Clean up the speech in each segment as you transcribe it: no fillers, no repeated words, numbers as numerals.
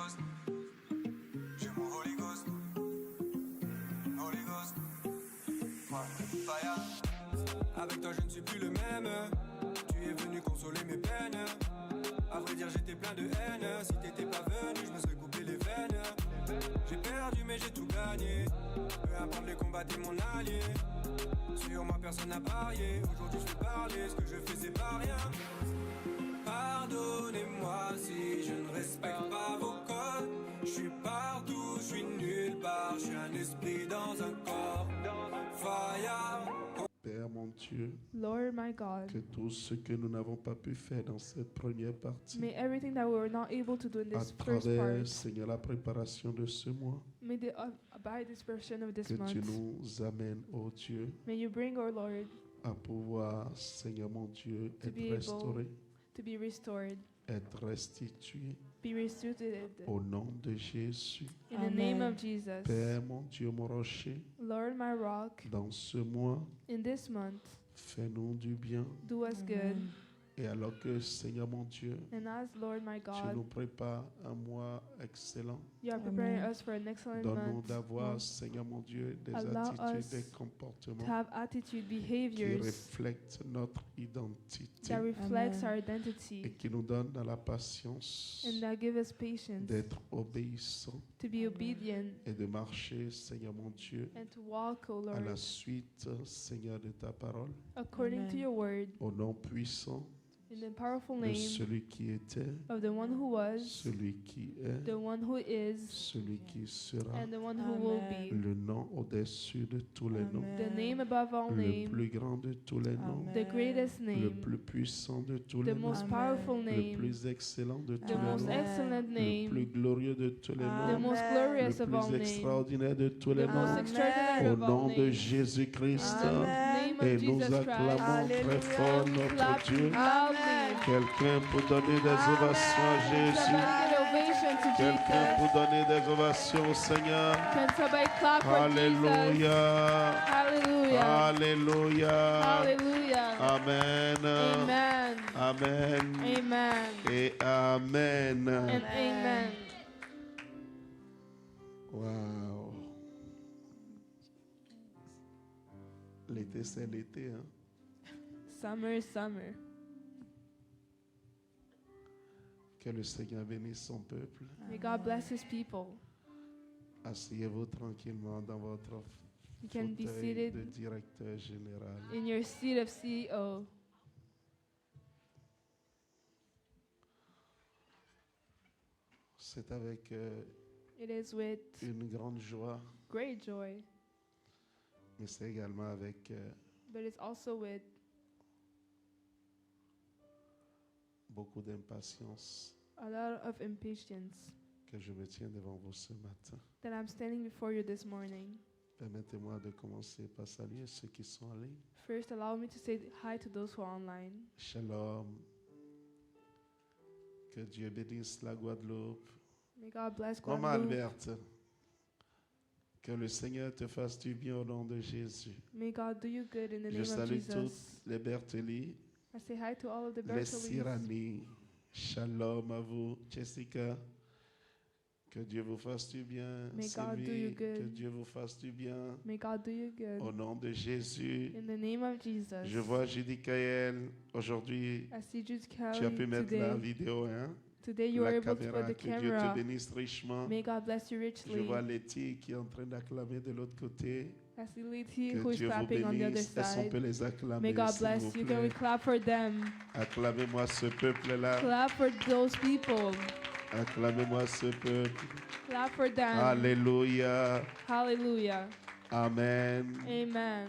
Ghost. J'ai mon Holy Ghost. Holy Ghost. Ouais, fire. Avec toi, je ne suis plus le même. Tu es venu consoler mes peines. À vrai dire, j'étais plein de haine. Si t'étais pas venu, je me serais coupé les veines. J'ai perdu, mais j'ai tout gagné. Peu importe les combats, t'es mon allié. Sur moi, personne n'a parié. Aujourd'hui, je vais parler. Ce que je fais, c'est pas rien. Pardonnez-moi si je ne respecte pas vos codes. Je suis partout, je suis nulle part. Je suis un esprit dans un corps. Fire. Père mon Dieu, Lord my God, que tout ce que nous n'avons pas pu faire dans cette première partie, may everything that we were not able to do in à this first travers, part, Seigneur, la préparation de ce mois, may the by this portion of this que tu month, nous amènes, ô Dieu, may you bring, our Lord, à pouvoir, Seigneur mon Dieu, To être be able restauré, to be restored, être restitué be restituted au nom de Jésus. in the name Amen. of Jesus. Père mon Dieu, mon rocher, Lord my rock, dans ce mois, in this month, fais-nous du bien. do us good. Et alors que, Seigneur mon Dieu, And as Lord my tu nous God, prépares un mois excellent, you are preparing Amen. us for an excellent donne-nous month. d'avoir, Seigneur mon Dieu, des Allow attitudes, us des to comportements have attitude, qui behaviors reflètent notre identité that reflects Amen. our et identity qui nous donnent dans la patience and that give us patience d'être obéissants to be obedient et de marcher, Seigneur mon Dieu, and to walk, O à la Lord, suite, Seigneur, de ta parole, according to Amen. your word, au nom puissant in the powerful de name celui qui était, of the one who was, celui qui est, the one who is, celui qui sera, and the one who will be. Amen. le nom au-dessus de tous les noms, The name above all le names, plus grand de tous les noms, the greatest le name, plus puissant de tous the les noms, most Amen. powerful le name, plus excellent de tous the les most noms, Amen. excellent le plus name, glorieux de tous les the noms, most Amen. glorious le of all plus names, extraordinaire de tous les the most noms, extraordinary au of all nom de names. Jésus-Christ. In the Amen. name Et of nous Jesus Christ, acclamons très Alléluia. fort we notre clap Dieu. loudly. Quelqu'un pour donner des ovations à Jésus. Somebody give ovation to Quelqu'un Jesus. pour donner des ovations au Seigneur. Can somebody clap for Jesus? Alléluia. Hallelujah. Alléluia. Hallelujah. Amen. Amen. Amen. Amen. Et Amen. And amen. Wow. L'été, c'est l'été. Hein? Summer is summer. Que le Seigneur bénisse son peuple. May God bless his people. Asseyez-vous tranquillement dans votre You can be fauteuil seated de directeur général. in your seat of CEO. C'est avec It is with une grande joie, great joy, mais c'est également avec but it's also with beaucoup d'impatience a lot of impatience que je me tiens devant vous ce matin. that I'm standing before you this morning. Permettez-moi de commencer par saluer ceux qui sont en ligne. First, allow me to say hi to those who are online. Shalom. Que Dieu bénisse la Guadeloupe. May God bless Maman Guadeloupe. Alberte, que le Seigneur te fasse du bien au nom de Jésus. May God do you good in the Je name of salue Jesus. toutes les Berteli, I say hi to all of the les Bertolets. Sirani. Shalom à vous, Jessica. Que Dieu vous fasse du bien, May God do you Sylvie. good. Que Dieu vous fasse du bien. May God do you Au good nom de Jésus. in the name of Jesus. Je vois Judy Kael. Aujourd'hui, I see Jude tu as Kelly pu mettre la today. vidéo, hein? Today you were La able to caméra. put the Que Dieu te camera. bénisse richement. May God bless you Je richly. vois Letty qui est en train d'acclamer de l'autre côté. I see Letty Que who is Dieu vous clapping on the other bénisse. Est-ce qu'on peut side. les acclamer, May God s'il bless vous you. Can we plaît? clap for them? Acclamez-moi ce peuple-là. Clap for those people. Acclamez-moi ce peuple. Clap for them. Alléluia. Hallelujah. Amen. Amen.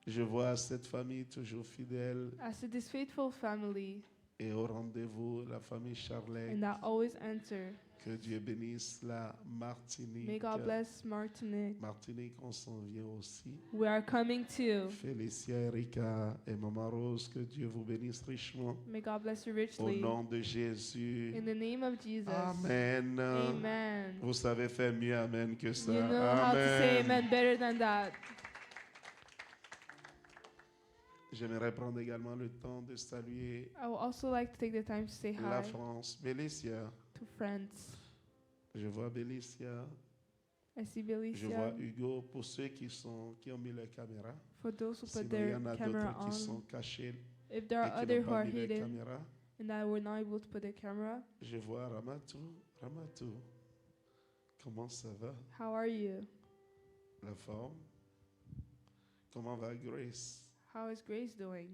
Je vois cette famille toujours fidèle I see this faithful family et au rendez-vous, la famille Charlet. and I always answer. Que Dieu bénisse la Martinique. May God bless Martinique. Martinique, on s'en vient aussi. We are coming too. Félicia, Erika et Maman Rose, que Dieu vous bénisse richement. May God bless you Au richly. nom de Jésus. In the name of Jesus. Amen. Amen. Vous savez faire mieux Amen que ça. You know how to say amen better than that. J'aimerais prendre également le temps de saluer I would also like to take the time to say la hi France. Félicia, to friends. Je vois Bélicia. I see Je vois Belicia. Hugo. Pour ceux qui ont mis leur caméra. For those who put Sinon, il y their en a camera d'autres qui sont on. cachés If there et are qui others n'ont who pas are mis leur hidden caméra. and that were not able to put their camera, Je vois Ramatou. Ramatou. Comment ça va? how are you? La forme? Comment va Grace? How is Grace doing?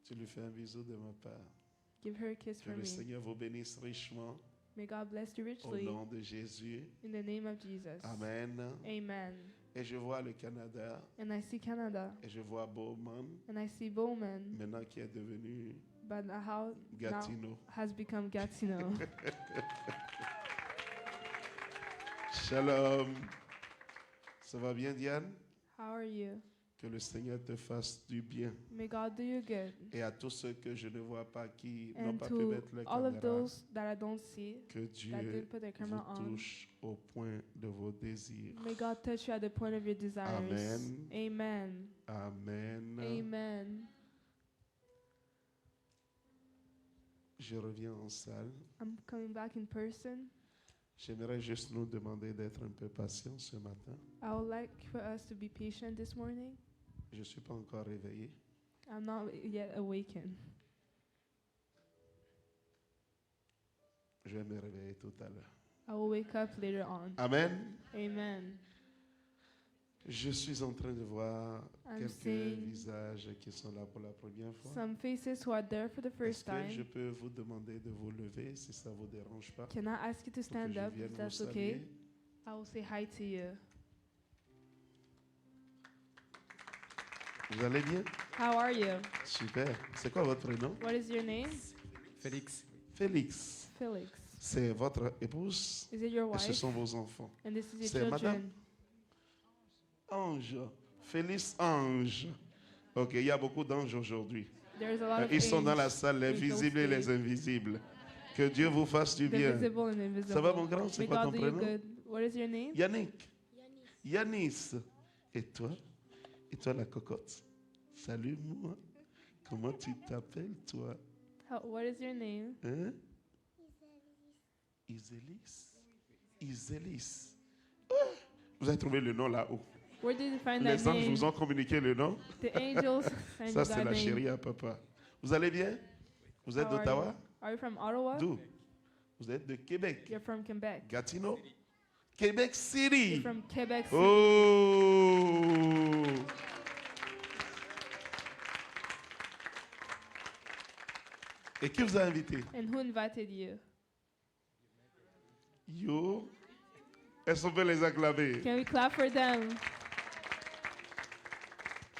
Tu lui fais un bisou de ma part. Give her a kiss Que for le me. Seigneur vous bénisse richement May God bless you au richly nom de Jésus. in the name of Jesus. Amen. Amen. Et je vois le Canada And I see Canada et je vois Bowman, and I see Bowman, maintenant qui est devenu but how Gatineau. now has become Gatineau. Shalom. Ça va bien, Diane? How are you? Que le Seigneur te fasse du bien. May God do you good. Et à tous ceux que je ne vois pas qui n'ont And pas pu to mettre leur all of caméra, those that I don't see, que that Dieu didn't put their camera vous on, touche au point de vos désirs. may God touch you at the point of your desires. Amen. Amen. Amen. Amen. Je reviens en salle. I'm coming back in person. J'aimerais juste nous demander d'être un peu patients ce matin. I would like for us to be patient this morning. Je ne suis pas encore réveillé. I'm not yet awakened. Je vais me réveiller tout à l'heure. I will wake up later on. Amen. Amen. Je suis en train de voir I'm quelques seeing visages qui sont là pour la première fois. some faces who are there for the Est-ce first que je time. peux vous demander de vous lever si ça ne vous dérange pas? Can I ask you to Pour que stand je up vienne if vous that's okay? saluer. I will say hi to you. Vous allez bien? How are you? Super. C'est quoi votre prénom? What is your name? Félix. Félix. Felix. C'est votre épouse Is it your et ce wife? sont vos enfants. And this is C'est your madame? children. Ange. Félix Ange. Ok, il y a beaucoup d'anges aujourd'hui. There's a lot of Ils sont dans la angels, salle, les angels visibles et les today. invisibles. Que Dieu vous fasse du The bien. visible and invisible. Ça va mon grand? C'est May quoi ton God do you prénom? good. What is your name? Yannick. Yanis. Et toi? Et toi la cocotte? Salut moi. Comment tu t'appelles toi? What is your name? Hein? Isélis. Isélis. Ah, vous avez trouvé le nom là-haut. Where did you find that Les anges name? vous ont communiqué le nom. The angels sent Ça, you c'est that la name. chérie à papa. Vous allez bien? Vous êtes How are d'Ottawa? you? Are you from Ottawa? D'où? Vous êtes de Québec. You're from Quebec. Gatineau? Québec City. You're from Quebec City. Oh! Et qui vous a invité? And who invited you? Yo. Est-ce qu'on peut les acclamer? Can we clap for them?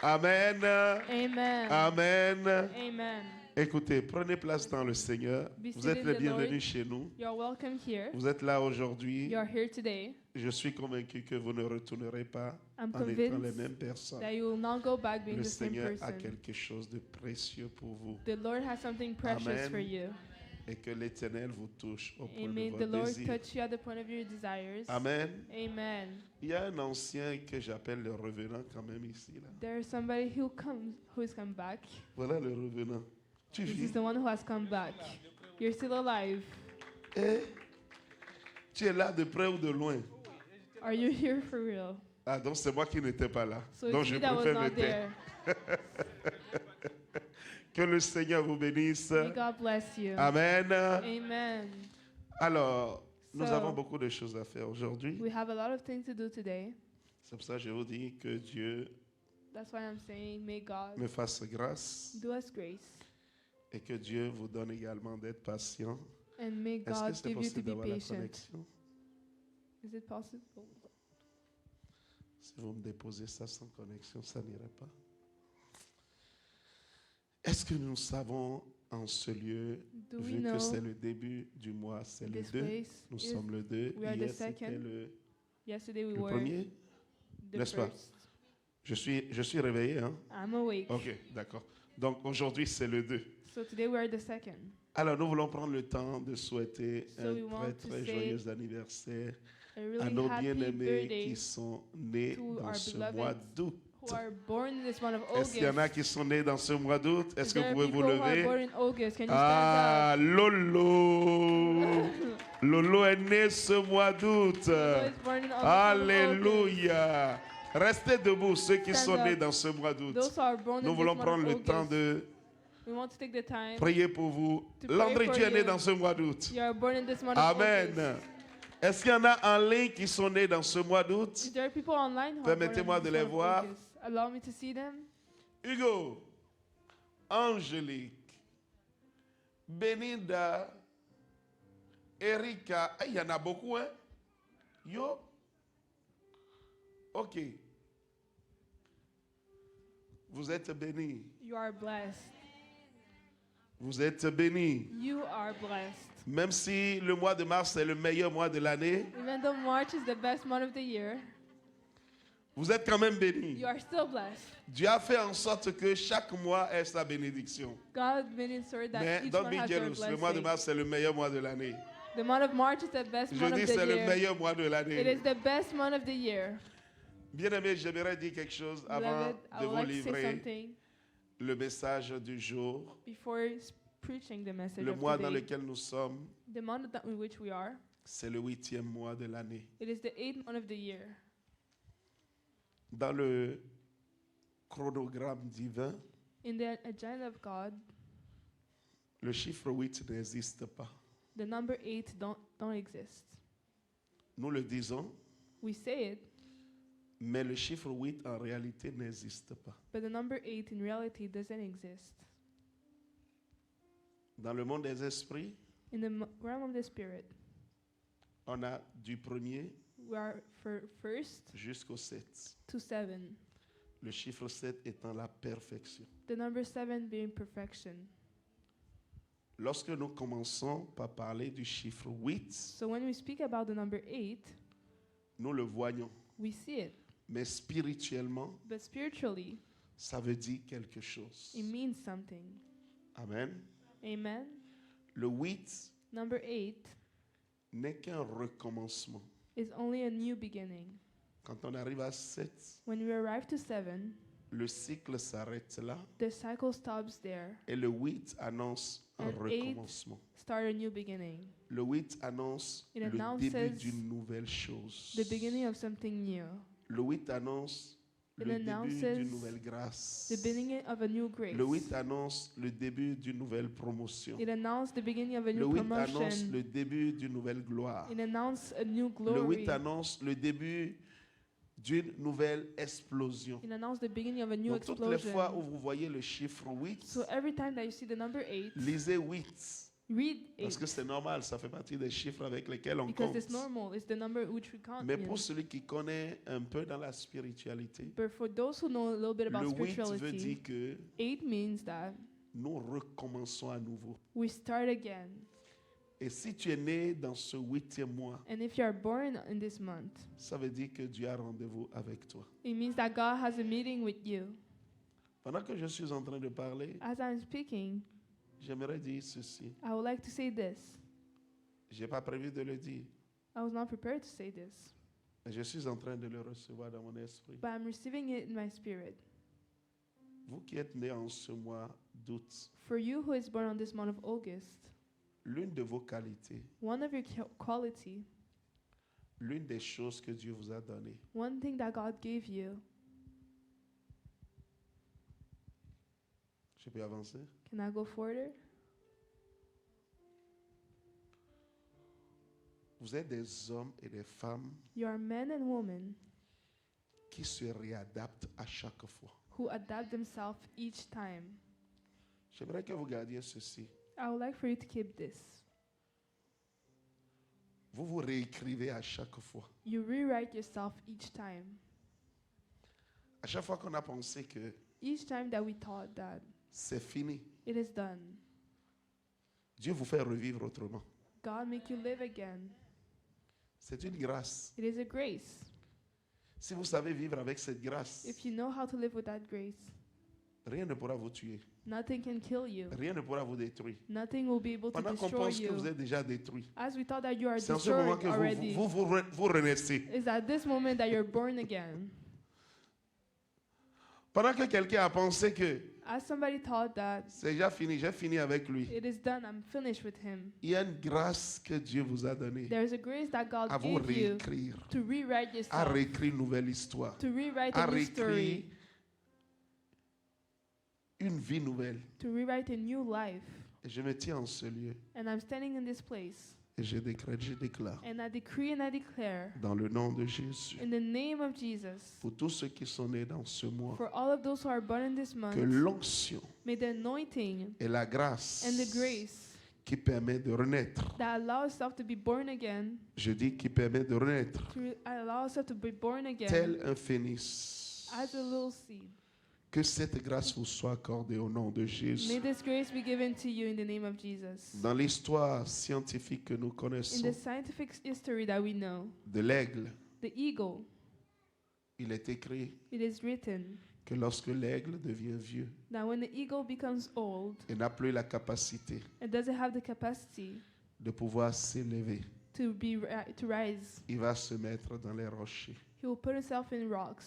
Amen. Amen. Amen. Amen. Écoutez, prenez place dans le Seigneur. Be Vous êtes seated les in the bienvenus Lord. chez nous. You're welcome here. Vous êtes là aujourd'hui. You're here today. Je suis convaincu que vous ne retournerez pas I'm en étant les convinced mêmes personnes. that you will not go back being Le the same Seigneur a person. quelque chose de précieux pour vous. The Lord has something precious Amen. for you. Et que l'Éternel vous touche au point And de may vos the Lord désirs. touch you at the point of your desires. Amen. Amen. Il y a un ancien que j'appelle le revenant quand même ici. Là. There is somebody who has come back. Voilà le revenant. Tu This vis. is the one who has come back. You're still alive. Et tu es là de près ou de loin. Are you here for real? Ah, donc c'est moi qui n'étais pas là. So Donc it's je me that was préfère me not taire. there. Que le Seigneur vous bénisse. May God bless you. Amen. Amen. Alors, nous So- avons beaucoup de choses à faire aujourd'hui. We have a lot of things to do today. C'est pour ça que je vous dis que Dieu That's why I'm saying, may God me fasse grâce do us grace. et que Dieu vous donne également d'être patient. And may Est-ce que God c'est give you to possible be d'avoir la patient. connexion? Is it possible? Si vous me déposez ça sans connexion, ça n'irait pas. Est-ce que nous savons en ce lieu, Do we vu que know c'est le début du mois, c'est le this 2, place nous is sommes le 2, we are the hier c'était second. le yesterday we le were premier? the n'est-ce pas? first. Je suis réveillé, hein? I'm awake. Ok, d'accord. Donc aujourd'hui c'est le 2. So today we are the second. Alors nous voulons prendre le temps de souhaiter So un we want très to très say joyeux anniversaire A à really nos happy bien-aimés birthday qui sont nés to dans our ce beloveds mois d'août. who are born in this month of Est-ce qu'il y en a August. qui sont nés dans ce mois d'août? Est-ce Is que there vous pouvez vous people who are lever? born in August? Can you stand Ah, Lolo! up? Lolo est né ce mois d'août. Lolo is born in August. Alléluia. Restez debout, ceux qui Stand sont nés up. dans ce mois d'août. Those who are born Nous in this voulons month prendre of le temps August, de we want to take the time. prier pour vous. To pray Landry, for tu es né you. dans ce mois d'août. You are born in this month of Amen. August. Est-ce qu'il y en a en ligne qui sont nés dans ce mois d'août? Is there people online who are born in Permettez-moi de this les month of voir. August? Allow me to see them. Hugo, Angélique, Beninda, Erika. Il y en a beaucoup, hein? Yo. Ok. Vous êtes bénis. You are blessed. Vous êtes bénis. You are blessed. Même si le mois de mars est le meilleur mois de l'année, Even though March is the best month of the year, vous êtes quand même bénis. you are still blessed. Dieu a fait en sorte que chaque mois ait sa bénédiction. God made it so that Mais each don't one be has their jealous. Le mois de blessing. mars, c'est le meilleur mois de l'année. The month of March is the best Je month dis of c'est the le year. meilleur mois de It l'année. is the best month of the year. Bien-aimé, j'aimerais dire quelque chose avant Beloved, I de would vous like to say livrer something le message du jour. before preaching the message Le of mois dans today. lequel nous sommes, The month in which we are, c'est le 8e mois de l'année. it is the 8th month of the year. Dans le chronogramme divin, In the agenda of God, le chiffre 8 n'existe pas. the number 8 don't exist. Nous le disons, We say it, mais le chiffre 8 en réalité n'existe pas. but the number 8 in reality doesn't exist. Dans le monde des esprits, In the realm of the spirit, on a du 1er we are first jusqu'au 7. to 7. Le chiffre 7 étant la perfection. The number 7 being perfection. Lorsque nous commençons par parler du chiffre 8, So when we speak about the number 8, nous le voyons. we see it. Mais spirituellement, But spiritually, ça veut dire quelque chose. it means something. Amen. Amen. Le 8 Number 8 n'est qu'un recommencement. is only a new beginning. Quand on arrive à 7, When we arrive to 7, le cycle s'arrête là the cycle stops there. et le 8 annonce un And 8 recommencement. start a new beginning. Le 8 annonce It le announces début d'une nouvelle chose. The beginning of something new. Le 8 annonce It le début announces d'une nouvelle grâce. The beginning of a new grace. Le 8 annonce le début d'une nouvelle promotion. It announced the beginning of a Le new 8 annonce promotion. le début d'une nouvelle gloire. It announced a new Le glory. 8 annonce le début d'une nouvelle explosion. It announced the beginning of a new Donc toutes les fois où explosion. vous voyez le chiffre 8, So every time that you see the number 8, lisez 8. read Parce 8. que c'est normal, ça fait partie des chiffres avec lesquels on Because compte. it's normal. It's the number which we count Mais in. pour celui qui connaît un peu dans la spiritualité, But for those who know a little bit le about 8 veut spirituality, dire que 8 means that nous recommençons à nouveau. we start again. Et si tu es né dans ce 8e mois, And if you are born in this month, ça veut dire que Dieu a rendez-vous avec toi. it means that God has a meeting with you. Pendant que je suis en train de parler, As I'm speaking, j'aimerais dire ceci. I would like to say this. Je n'ai pas prévu de le dire, I was not prepared to say this, mais je suis en train de le recevoir dans mon esprit. but I'm receiving it in my spirit. Vous qui êtes né en ce mois d'août, For you who is born on this month of August, l'une de vos qualités, one of your quality, l'une des choses que Dieu vous a données, one thing that God gave you, je peux avancer? can I go further? Vous êtes des hommes et des femmes You are men and women qui se réadaptent à chaque fois. who adapt themselves each time. J'aimerais que vous gardiez ceci. I would like for you to keep this. Vous vous réécrivez à chaque fois. You rewrite yourself each time. À chaque fois qu'on a pensé que Each time that we thought that c'est fini, it is done, Dieu vous fait revivre autrement. God make you live again. C'est une grâce. It is a grace. Si vous savez vivre avec cette grâce, If you know how to live with that grace, rien ne pourra vous tuer. nothing can kill you. Rien ne pourra vous détruire. Nothing will be able to Pendant qu'on destroy pense que vous you. êtes déjà détruit, As we thought that you are c'est en ce moment destroyed que already, vous renaissez. is at this moment that you're born again. Pendant que quelqu'un a pensé que As somebody thought that C'est déjà fini, j'ai fini avec lui. it is done, I'm finished with him. Il y a une grâce que Dieu vous a donnée There's a grace that God à vous gave you réécrire, to rewrite à yourself, réécrire une nouvelle histoire, to rewrite à a new réécrire story, une vie nouvelle. to rewrite a new life. Et je me tiens en ce lieu And I'm standing in this place, et je décrète, je déclare, and I decree and I declare, dans le nom de Jésus, in the name of Jesus, pour tous ceux qui sont nés dans ce mois, for all of those who are born in this que month, l'onction may the anointing et la grâce and the grace qui permet de renaître, that allows yourself to be born again, je dis qui permet de renaître, allow yourself to be born again tel un phénix, as a little seed. que cette grâce vous soit accordée au nom de May Jésus. this grace be given to you in the name of Jesus. Dans l'histoire scientifique que nous In connaissons the scientific history that we know, de l'aigle, the eagle, il est écrit it is written que lorsque l'aigle devient vieux that when the eagle becomes old, et n'a plus la capacité it doesn't have the capacity de pouvoir s'élever, to rise. il va se mettre dans les rochers He will put himself in rocks,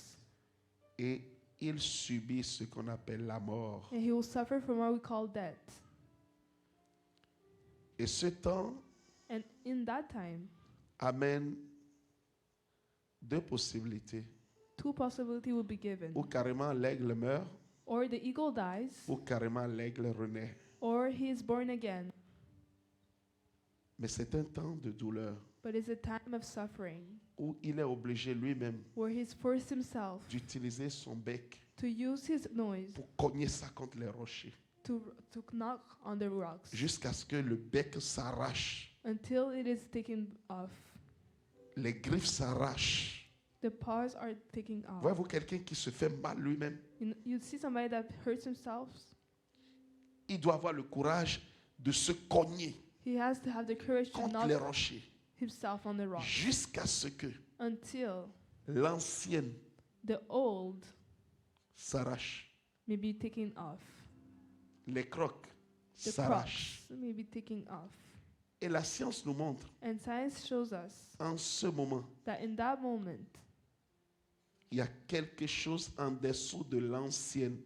et il subit ce qu'on appelle la mort. and he will suffer from what we call death. Et ce temps And in that time, amène deux possibilités. two possibilities will be given. Ou carrément l'aigle meurt, Or the eagle dies, ou carrément l'aigle renaît. or he is born again. Mais c'est un temps de douleur But it's a time of suffering où il est obligé lui-même where he's forced himself d'utiliser son bec to use his noise pour cogner ça contre les rochers to knock on the rocks jusqu'à ce que le bec s'arrache, until it is taken off. les griffes s'arrachent. The paws are taken off. Voyez-vous quelqu'un qui se fait mal lui-même? You see somebody that hurts himself, Il doit avoir le courage de se cogner he has to have the courage to contre les knock rochers himself on the rocks jusqu'à ce que until l'ancienne the old s'arrache. may be taken off. Les crocs The s'arrachent. crocs may be taken off. Et la science nous montre, And science shows us en ce moment, that in that moment, il y a quelque chose en dessous de l'ancienne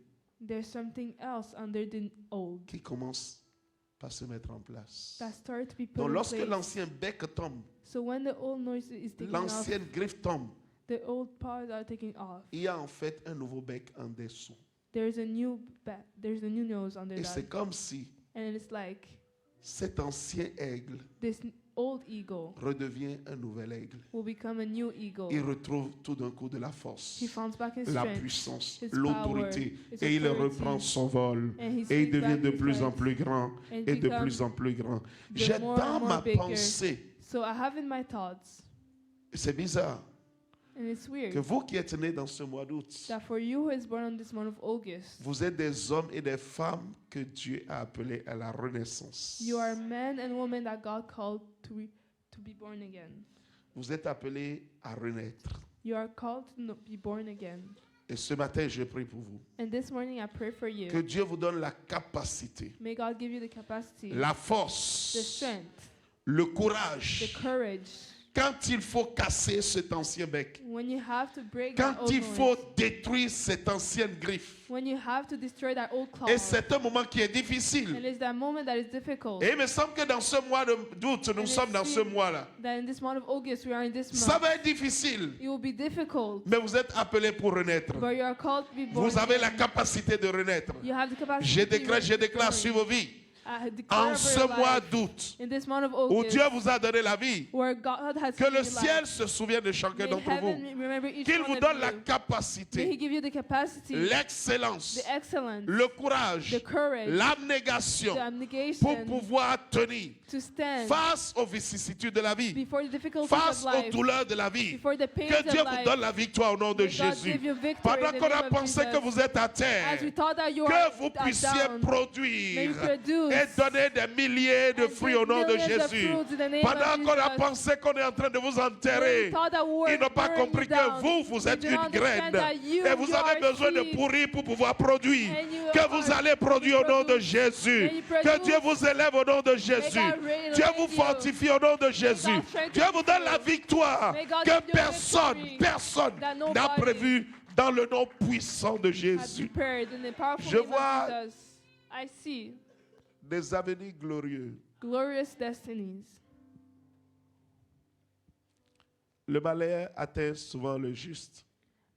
there's something else under the old qui commence par se mettre en place. that started to be put Donc in lorsque place. l'ancien bec tombe, So when the old noise is taken off, l'ancienne griffe tombe, the old paws are taken off. il y a en fait un nouveau bec en dessous. There's a new there's a new nose under Et that. c'est comme si And it's like cet ancien aigle this old eagle redevient un nouvel aigle. will become a new eagle. Il retrouve tout d'un coup de la force, He finds back his la strength, puissance, his l'autorité, power, his et il authority, reprend son vol. and he Et il speaks devient back de his plus en strength, plus grand and et de becomes plus en plus grand. the J'ai more dans and more ma bigger. pensée, So I have in my thoughts, c'est bizarre, and it's weird, que vous qui êtes nés dans ce mois d'août, that for you who is born on this month of August, vous êtes des hommes et des femmes que Dieu a appelés à la renaissance. you are men and women that God called to be born again. Vous êtes appelés à renaître. You are called to be born again. Et ce matin, je prie pour vous. And this morning I pray for you. Que Dieu vous donne la capacité, May God give you the capacity, la the force, strength, le the courage. courage. Quand il faut casser cet ancien bec, When you have to break quand that old il faut noise, détruire cette ancienne griffe. when you have to destroy that old claw, Et c'est un moment qui est and difficile. it's that moment that is difficult. Et il me semble que dans ce mois d'août, nous And sommes it dans ce seems mois-là. That in this month of August, we are in this Ça month. va être difficile, It will be difficult, mais vous êtes appelés pour renaître. but you are called to be born Vous avez la again. capacité de renaître. You have the capacity Je to be déclare sur vos vies. I declare En over ce your mois life, d'août, in this month of où August, Dieu vous a donné la vie, where God has que given le you ciel life, se souvienne de chacun may d'entre heaven vous. remember each Qu'il one vous of donne la you. May He capacité, give you the capacity, l'excellence, the excellence, le courage, the courage, l'abnégation the pour abnegation pouvoir tenir to stand face aux vicissitudes de la vie, before the difficulties face of aux life, douleurs de la vie. before the pains Que of Dieu vous life. donne la victoire au nom de May God Jésus. give you victory Pendant in the qu'on a name of pensé Jesus. que vous êtes à As we terre, thought that you que vous are puissiez down, may produire you produce et donner des milliers de and fruits bring au nom de millions of Jésus. fruits in the name Pendant of qu'on a Jesus. pensé qu'on est en train de vous When enterrer, we thought that we were ils n'ont pas burning compris you down, que vous they êtes do une not understand graine that you et vous avez are besoin de seed, pourrir pour pouvoir produire. and you Que are vous allez produire au nom de Jésus. May you produce. Que Dieu vous élève au nom de Jésus. God raise Dieu vous you. fortifie au nom de Jésus. strengthen Dieu vous donne you. la victoire May God que give you personne victory n'a that nobody prévu Dans le nom puissant de are Jésus. prepared in the powerful Je name vois- of Jesus. I see Des avenirs glorieux. glorious destinies. Le malheur atteint souvent le juste,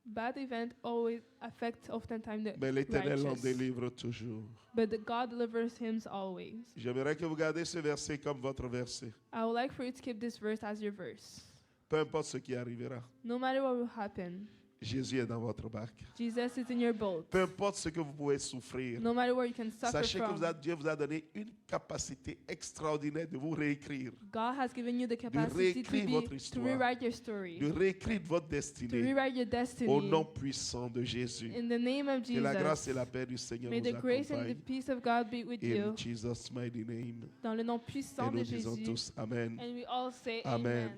Bad events always affect oftentimes the mais l'Éternel en righteous. délivre toujours. But God delivers him always. J'aimerais que vous gardiez ce verset comme votre verset. I would like for you to keep this verse as your verse. Peu importe ce qui arrivera, No matter what will happen, Jésus est dans votre barque. Jesus is in your boat. Peu importe ce que vous pouvez souffrir, No matter where you can suffer sachez que from, Dieu vous a donné une capacité extraordinaire de vous réécrire, God has given you the capacity réécrire votre to histoire, rewrite your story, de réécrire votre to destinée rewrite your au destiny. nom puissant de Jésus. In the name of Que la grâce et Jesus, la paix du Seigneur may the vous grace and the accompagnent. peace of God be with In you. Jesus' mighty name. Dans le nom Et puissant de nous disons Jésus. tous Amen And we all say Amen. amen.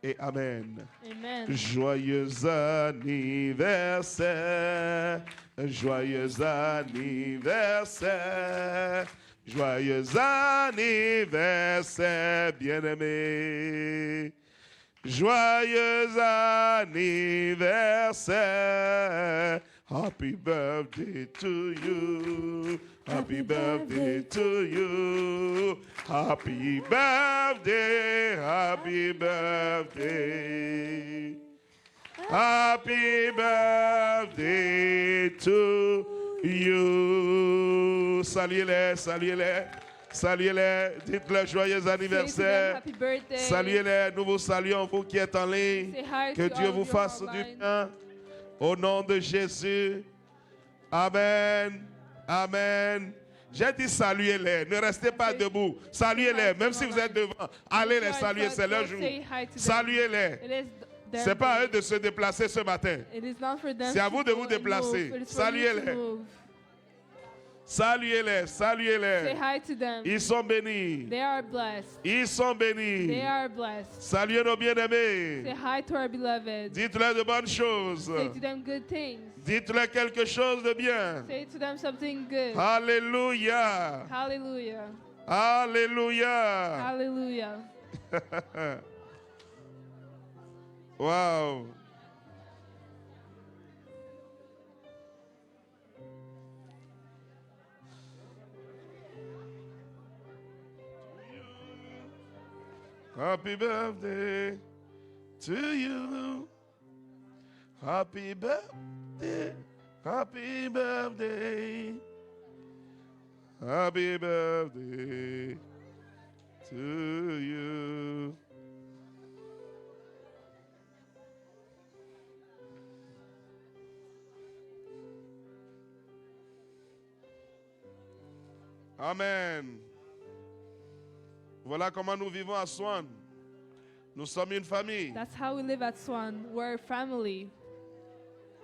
et Amen. Amen. Joyeux anniversaire, joyeux anniversaire, joyeux anniversaire, bien-aimé. Joyeux anniversaire, happy birthday to you, happy birthday to you, happy birthday, happy birthday. Happy birthday to you. Saluez-les, saluez-les, saluez-les. Dites-le joyeux Say to them, anniversaire. happy birthday. Saluez-les, nous vous saluons, vous qui êtes en ligne. Say hi Que to Dieu all vous of you fasse du online. bien. Au nom de Jésus. Amen. Amen. J'ai dit saluez-les. Ne restez pas debout. Saluez-les. Même si vous êtes devant, allez les saluer. C'est leur jour. Say hi to them. Saluez-les. It is their C'est pas à eux day. de se déplacer ce matin. It is not for them C'est à to vous de go vous and déplacer. move. It is for you to Saluez-les. move. Saluez-les. Say Saluez-les. hi to them. Ils sont bénis. They are blessed. Ils sont bénis. They are blessed. Saluez nos bien-aimés. Say hi to our beloved. Dites-leur de bonnes choses. Say to them good things. Dites-leur quelque chose de bien. Say to them something good. Alléluia. Hallelujah. Alléluia. Hallelujah. Wow. Happy birthday to you. Happy birthday. Happy birthday. Happy birthday to you. Amen. Voilà comment nous vivons à Swan. Nous sommes une famille. That's how we live at Swan. We're a family.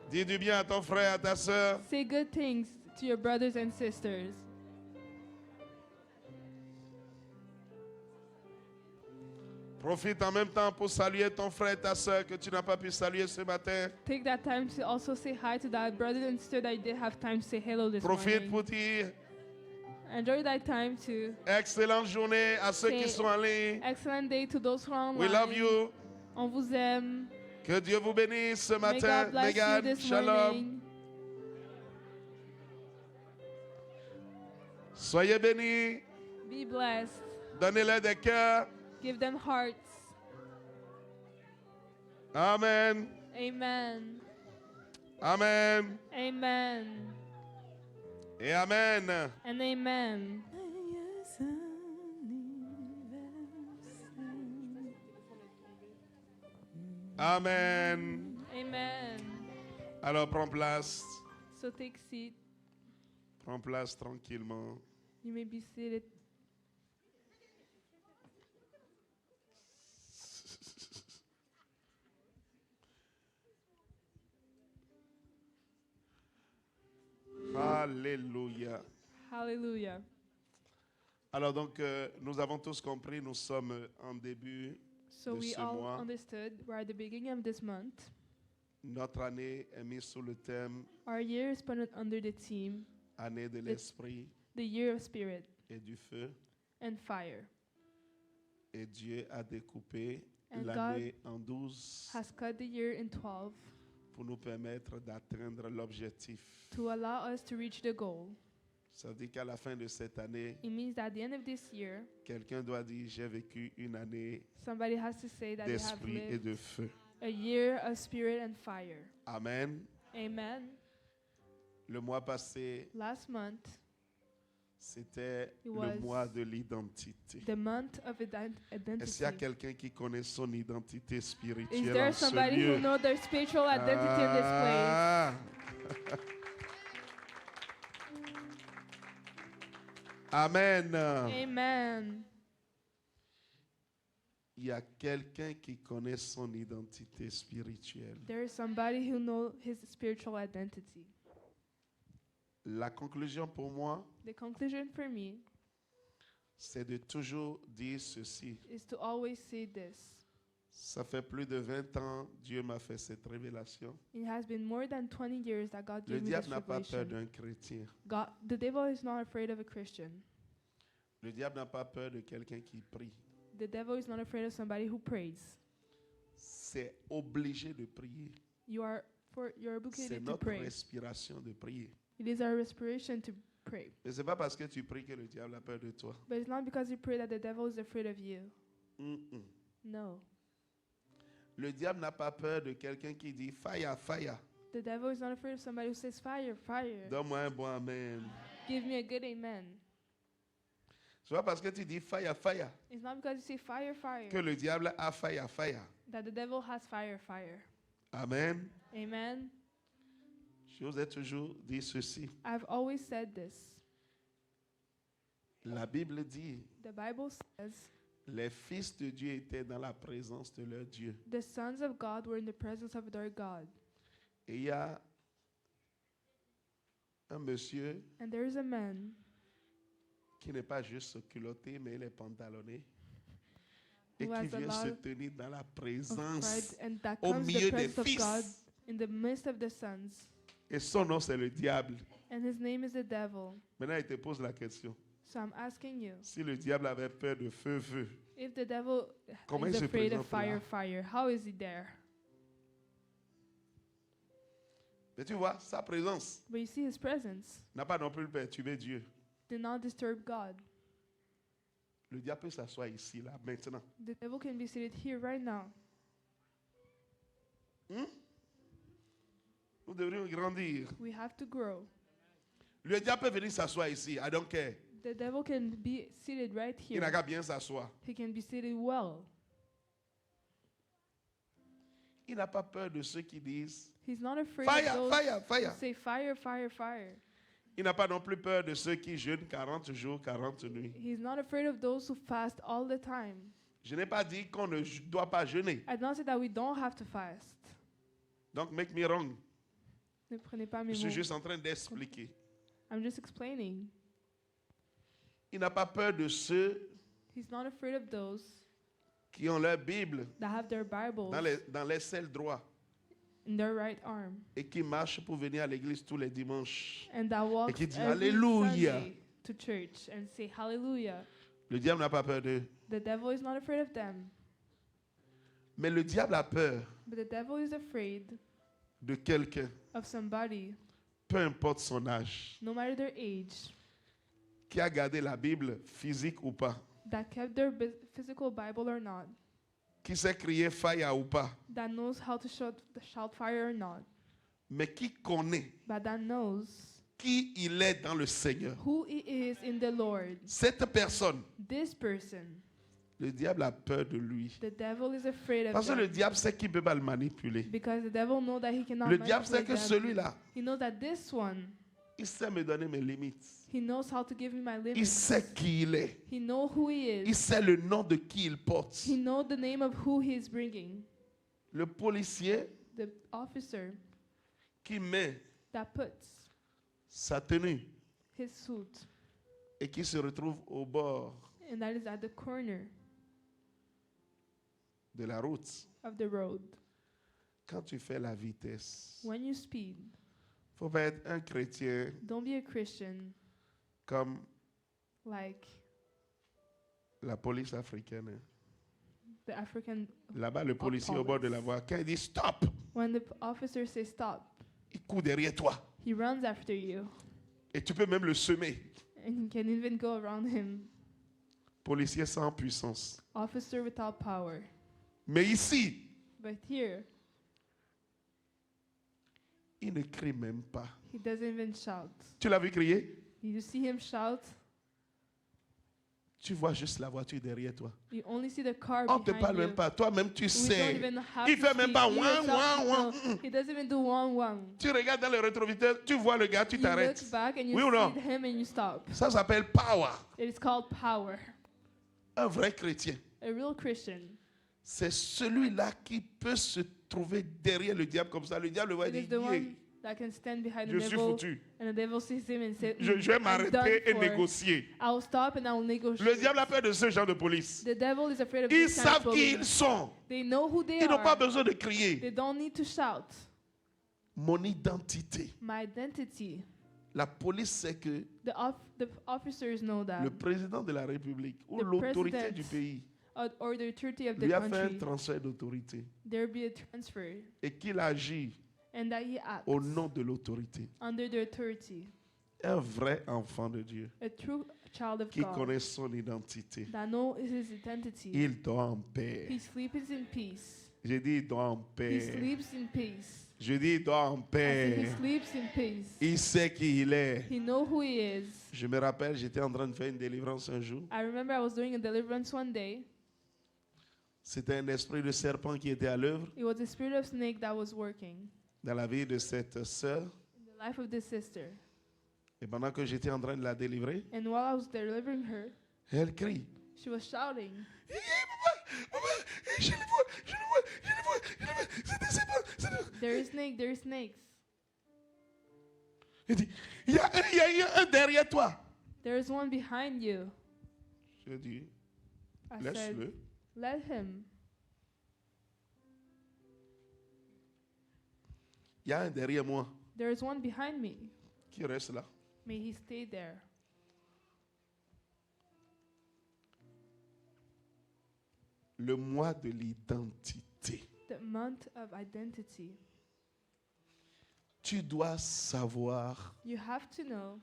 Dis du bien à ton frère, à ta soeur. Say good things to your brothers and sisters. Profite en même temps pour saluer ton frère et ta soeur que tu n'as pas pu saluer ce matin. Take that time to also say hi to that brother and sister that you did have time to say hello this Profite morning. pour dire Enjoy that time to excellente journée à ceux qui Say- sont en ligne. excellent day to those who are online. We love you. On vous aime. Que Dieu vous bénisse ce May matin. God bless you Megan, this shalom. morning. Soyez bénis. Be blessed. Donnez-leur des cœurs. Give them hearts. Amen. Amen. Amen. Amen. Et amen. And amen. Amen. Amen. Alors prends place. So take seat. Prends place tranquillement. You may be seated. Alléluia. Hallelujah. Alors donc, nous avons tous compris, nous sommes en début So de we ce all mois. understood we're at the beginning of this month. Notre année est mise sous le thème Our year is put under the theme, année de l'esprit the year of spirit et du feu. and fire. Et Dieu a découpé And l'année en 12 Has cut the year in 12 pour nous permettre d'atteindre l'objectif. to allow us to reach the goal. Ça veut dire qu'à la fin de cette année, It means that at the end of this year, quelqu'un doit dire, j'ai vécu une année somebody has to say that they have d'esprit et lived de feu. a year of spirit and fire. Amen. Amen. Le mois passé, Last month, c'était It le was mois de l'identité. the month of Est-ce qu'il y a identity. quelqu'un qui connaît son identité Is spirituelle there en ce somebody lieu? who knows their spiritual identity in this place? Ah. Amen. Amen. Il y a quelqu'un qui connaît son identité spirituelle. There is somebody who knows his spiritual identity. La conclusion pour moi, The conclusion for me c'est de toujours dire ceci. is to always say this. Ça fait plus de 20 ans, Dieu m'a fait cette révélation. It has been more than 20 years that God Le gave me diable this n'a pas peur revelation. d'un chrétien. The devil is not afraid of a Christian. Le diable n'a pas peur de quelqu'un qui prie. The devil is not afraid of somebody who prays. C'est obligé de prier. You're C'est obligated to notre pray. respiration de prier. It is our respiration to pray. Mais ce n'est pas parce que tu pries que le diable a peur de toi. But it's not because you pray that the devil is afraid of you. Mm-mm. No. Le diable n'a pas peur de quelqu'un qui dit fire, fire. The devil is not afraid of somebody who says fire, fire. Donne-moi un bon amen. Give me a good amen. C'est pas parce que tu dis fire, fire It's not because you say fire, fire que le diable a fire, fire. that the devil has fire, fire. Amen. Amen. Je vous ai toujours dit ceci. I've always said this. La Bible dit, The Bible says les fils de Dieu étaient dans la présence de leur Dieu. the sons of God were in the presence of their God. Et il y a un monsieur And there is a man qui n'est pas juste culotté, mais il est pantalonné. Et who qui has a vient se lot tenir dans la of pride, présence and that au comes the milieu des presence of God fils. in the midst of the sons. Et son nom, c'est le diable. And his name is the devil. Maintenant, il te pose la question. So I'm asking you, Si le diable avait peur de feu, feu, if the devil comment is il se afraid of présente là? fire, fire, how is he there? Mais tu vois, sa présence But you see his presence n'a pas non plus perturbé Dieu. did not disturb God. Le diable peut s'asseoir ici, là, maintenant. The devil can be seated here right now. Nous devrions grandir. We have to grow. Le diable peut venir s'asseoir ici. I don't care. The devil can be seated right Il n'a here. qu'à bien s'asseoir. He can be seated well. Il n'a pas peur de ceux qui disent He's not afraid fire, of those fire, who fire. say fire, fire, fire. Il n'a pas non plus peur de ceux qui jeûnent 40 jours, 40 nuits. He's not afraid of those who fast all the time. Je n'ai pas dit qu'on ne doit pas jeûner. I don't say that we don't have to fast. Donc, make me wrong. Ne prenez pas Je mes suis mots. juste en train d'expliquer. I'm just explaining. Il n'a pas peur de ceux He's not afraid of those qui ont leur Bible that have their Bibles dans les selles droits in their right arm et qui marchent pour venir à l'église tous les dimanches. and that walk qui dit every Alléluia. Sunday to church and say hallelujah. Le diable n'a pas peur d'eux. The devil is not afraid of them, Mais le diable a peur but the devil is afraid de quelqu'un, of somebody, peu importe son âge, no matter their age, qui a gardé la Bible, physique ou pas, that kept their physical Bible or not, qui sait crier fire ou pas, that knows how to shout fire or not, mais qui connaît but that knows qui il est dans le Seigneur. who he is in the Lord. Cette personne, This person, le diable a peur de lui. the devil is afraid of Parce que le them diable sait qu'il ne peut pas le manipuler. because the devil knows that he cannot Le diable sait manipulate que them. celui-là, He knows that this one, il sait me donner mes limites. he knows how to give me my Il limits. sait qui il est. He knows who he Il is. sait le nom de qui il porte. He knows the name of who he is bringing. Le policier The officer qui met that puts sa tenue his suit et qui se retrouve au bord and that is at the corner de la route. of the road. Quand tu fais la vitesse, When you speed, faut pas être un chrétien don't be a Christian comme like la police africaine. the African. Là-bas, le policier au bord de la voie, quand il dit stop, When the officer says stop, il court derrière toi. he runs after you, Et tu peux même le semer. and you can even go around him. Policier sans puissance. Officer without power. Mais ici, But here, il ne crie même pas. he doesn't even shout. Tu l'as vu crier? Did you see him shout? Tu vois juste la voiture derrière toi. You only see the car On ne te behind parle you. même pas. Toi-même, tu We don't sais. even have Il to fait même speak. pas He ouin, himself, ouin, no, ouin. he doesn't even do one. Tu regardes dans le rétroviseur, tu vois le gars, tu You t'arrêtes. look back and you Oui ou non? see him and you stop. Ça s'appelle power. It is called power. Un vrai chrétien, A real Christian. c'est celui-là qui peut se trouver derrière le diable comme ça. Le diable va It is dire, the yeah, one that can stand behind je the suis devil, foutu. and the devil sees him and says, Je vais I'm done m'arrêter et for. négocier. I will stop and I will negotiate. Le diable a peur de ce genre de police. The devil is afraid of Ils this kind of savent qui ils police. sont. They know who they Ils n'ont pas are. besoin de crier. They don't need to shout. Mon identité. My identity. La police sait que The officers know that. le président de la République ou The l'autorité president du pays or the authority of the lui a fait un country. transfert d'autorité There be a transfer, et qu'il agit and that he acts au nom de l'autorité. under the authority. Un vrai enfant de Dieu A true child of qui God connaît son identité. that knows his identity. Il dort en paix. He sleeps in peace. Je dis il dort en He paix. sleeps in peace. Je dis il dort en I said paix. he sleeps in peace. Il sait qui il est. He knows who he is. Je me rappelle, j'étais en train de faire une délivrance un jour. I remember I was doing a deliverance one day. C'était un esprit de serpent qui était à l'œuvre It was the spirit of snake that was working dans la vie de cette sœur. in the life of this sister. Et pendant que j'étais en train de la délivrer, And while I was delivering her, elle crie. she was shouting. Je le vois, je le vois, je le vois, je le vois. C'est des serpents, c'est des- There is snake, there is snakes. Il dit, il y a un derrière toi. There is one behind you. Je dis, I said, laisse-le. let him. Il y a un derrière moi There is one behind me. qui reste là. May he stay there. Le mois de l'identité. The month of identity. Tu dois savoir You have to know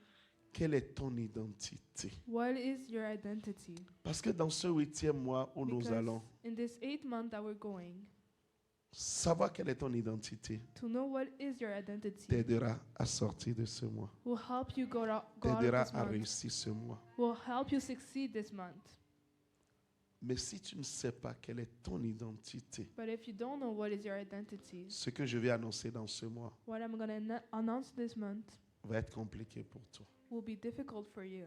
quelle est ton identité. what is your identity. Parce que dans ce 8e mois où nous Because allons, in this 8th month that we're going, savoir quelle est ton identité to know what is your identity t'aidera à sortir de ce mois. will help you go out of T'aidera this à month. réussir ce mois. Will help you succeed this month. Mais si tu ne sais pas quelle est ton identité, But if you don't know what is your identity, ce que je vais annoncer dans ce mois what I'm going to announce this month va être compliqué pour toi. will be difficult for you.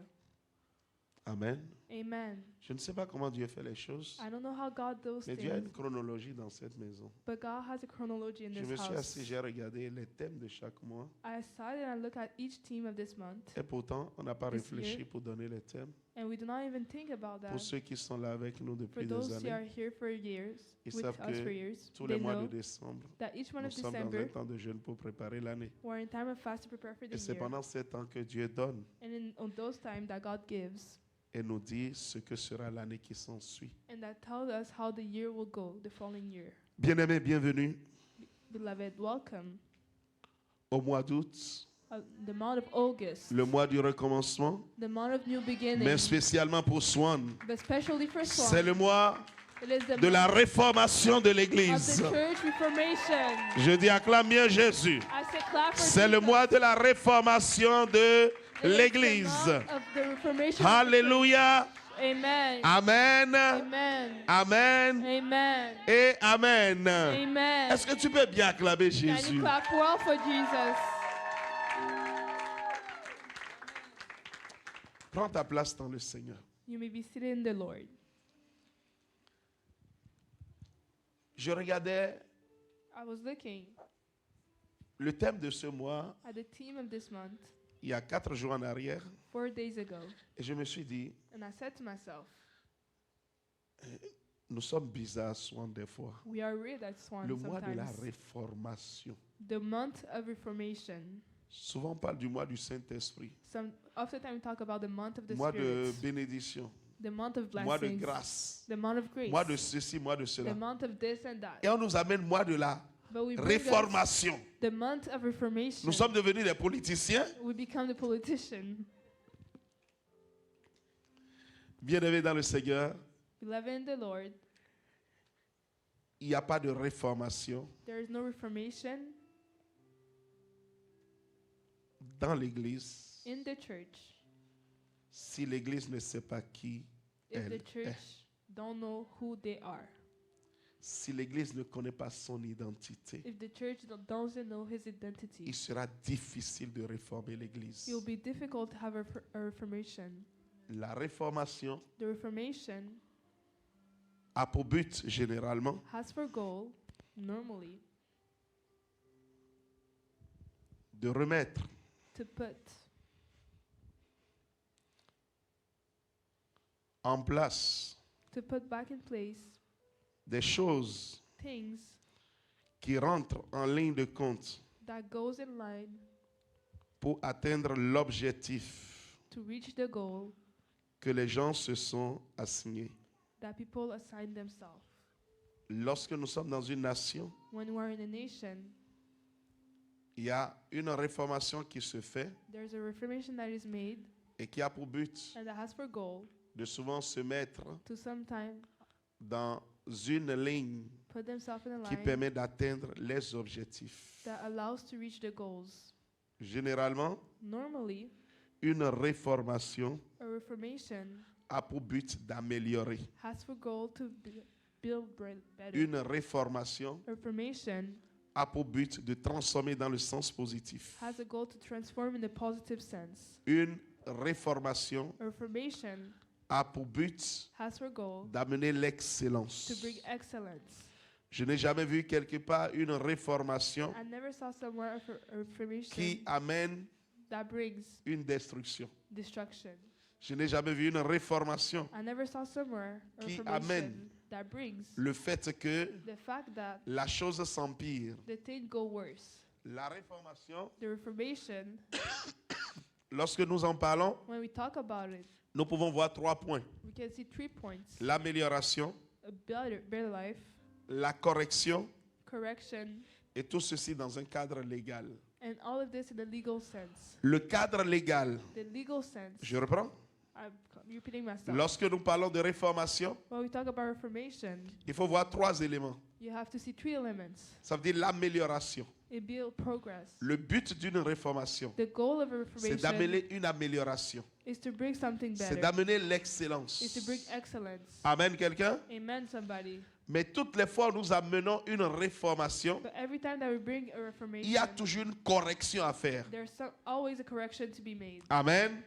Amen. Amen. Je ne sais pas comment Dieu fait les choses, I don't know how God does mais Dieu a things, une chronologie dans cette maison. but God has a chronology in Je this me suis house. assis, j'ai regardé les thèmes de chaque mois. I sat and I looked at each team of this month, Et pourtant, on n'a pas This réfléchi year. pour donner les thèmes. and we do not even think about that. Pour ceux qui sont là avec nous For depuis des those who are années, here for years, ils with savent us for que years, tous les they mois de know décembre, that each month nous of sommes dans un December, temps de jeûne pour préparer l'année. we're in time of fast to prepare for Et the c'est year. pendant ce temps que Dieu donne And on those times that God gives, et nous dit ce que sera l'année qui s'ensuit. and that tells us how the year will go the following year. Bien-aimés, bienvenue Beloved, welcome. au mois d'août, The month of August, le mois du recommencement, the month of new beginning, mais spécialement pour Swan. but especially for C'est Swan. le mois It is the de la month réformation de of l'Église. the church reformation. Je dis acclame bien Jésus. I say clap for C'est le Jesus. mois de la réformation de It is the l'Église. month of the reformation of the Alléluia. church. Amen. Amen. Amen. Amen. Amen. Et Amen. Amen. Est-ce que tu peux bien acclamer Can you Jésus? clap well for Jesus? Prends ta place dans le Seigneur. You may be seated in the Lord. Je regardais I was looking le thème de ce mois at the theme of this month il y a 4 jours en arrière 4 days ago, et je me suis dit, and I said to myself, nous sommes bizarres souvent des fois. we are weird at Swan Le mois de la sometimes. réformation. The month of reformation. Souvent on parle du mois du Saint-Esprit, Oftentimes we talk about the month of the mois de Spirit, bénédiction. the month of mois de blessings, grâce, the month of grace, mois de ceci, mois de the cela. month of this and that. Et on nous amène mois de la But we bring us réformation. the month of reformation. Nous sommes devenus des politiciens. We become the politician. Bien-aimés dans le Seigneur, Beloved in the Lord, il n'y a pas de réformation there is no reformation dans l'Église in the church si l'Église ne sait pas qui if elle the est. church don't know who they are. Si l'Église ne connaît pas son identité, If the church doesn't know his identity, il sera difficile de réformer l'Église. it will be difficult to have a reformation. La réformation The reformation a pour but généralement has for goal, normally, de remettre to put en place back in place des choses things qui rentrent en ligne de compte that goes in line pour atteindre l'objectif to reach the goal que les gens se sont assignés. that people assign themselves. Lorsque nous sommes dans une nation, When we are in a nation, il y a une réformation qui se fait there's a reformation that is made et qui a pour but and that has for goal de souvent se mettre to sometime dans une ligne put themselves in a qui line permet d'atteindre les objectifs. that allows to reach the goals. Généralement, Normally, une réformation a reformation a pour but d'améliorer. has for goal to build better. Une réformation Reformation a pour but de transformer dans le sens positif. has a goal to transform in a positive sense. Une réformation A reformation a pour but has for goal d'amener to l'excellence. bring excellence. Je n'ai jamais vu quelque part une réformation I never saw somewhere a reformation qui amène that brings une destruction. destruction. Je n'ai jamais vu une réformation I never saw somewhere a qui reformation amène that brings le fait que the fact that la chose s'empire. the thing go worse. La réformation, The reformation, lorsque nous en parlons, when we talk about it, nous pouvons voir 3 points. we can see 3 points: L'amélioration, a better life, la correction correction, et tout ceci dans un cadre légal. and all of this in the legal sense. Le cadre légal, The legal sense. je reprends. I'm repeating myself. Lorsque nous parlons de réformation, When we talk about reformation, il faut voir 3 éléments. you have to see 3 elements. Ça veut dire l'amélioration. It builds progress. Le but d'une réformation, The goal of a c'est reformation d'amener une amélioration. is to bring something C'est better. d'amener l'excellence. Is to bring excellence. Amen, quelqu'un? Amen, somebody. Mais toutes les fois où nous amenons une réformation, But every time that we bring a il reformation, y a toujours une correction à faire. there's always a correction to be made. Amen.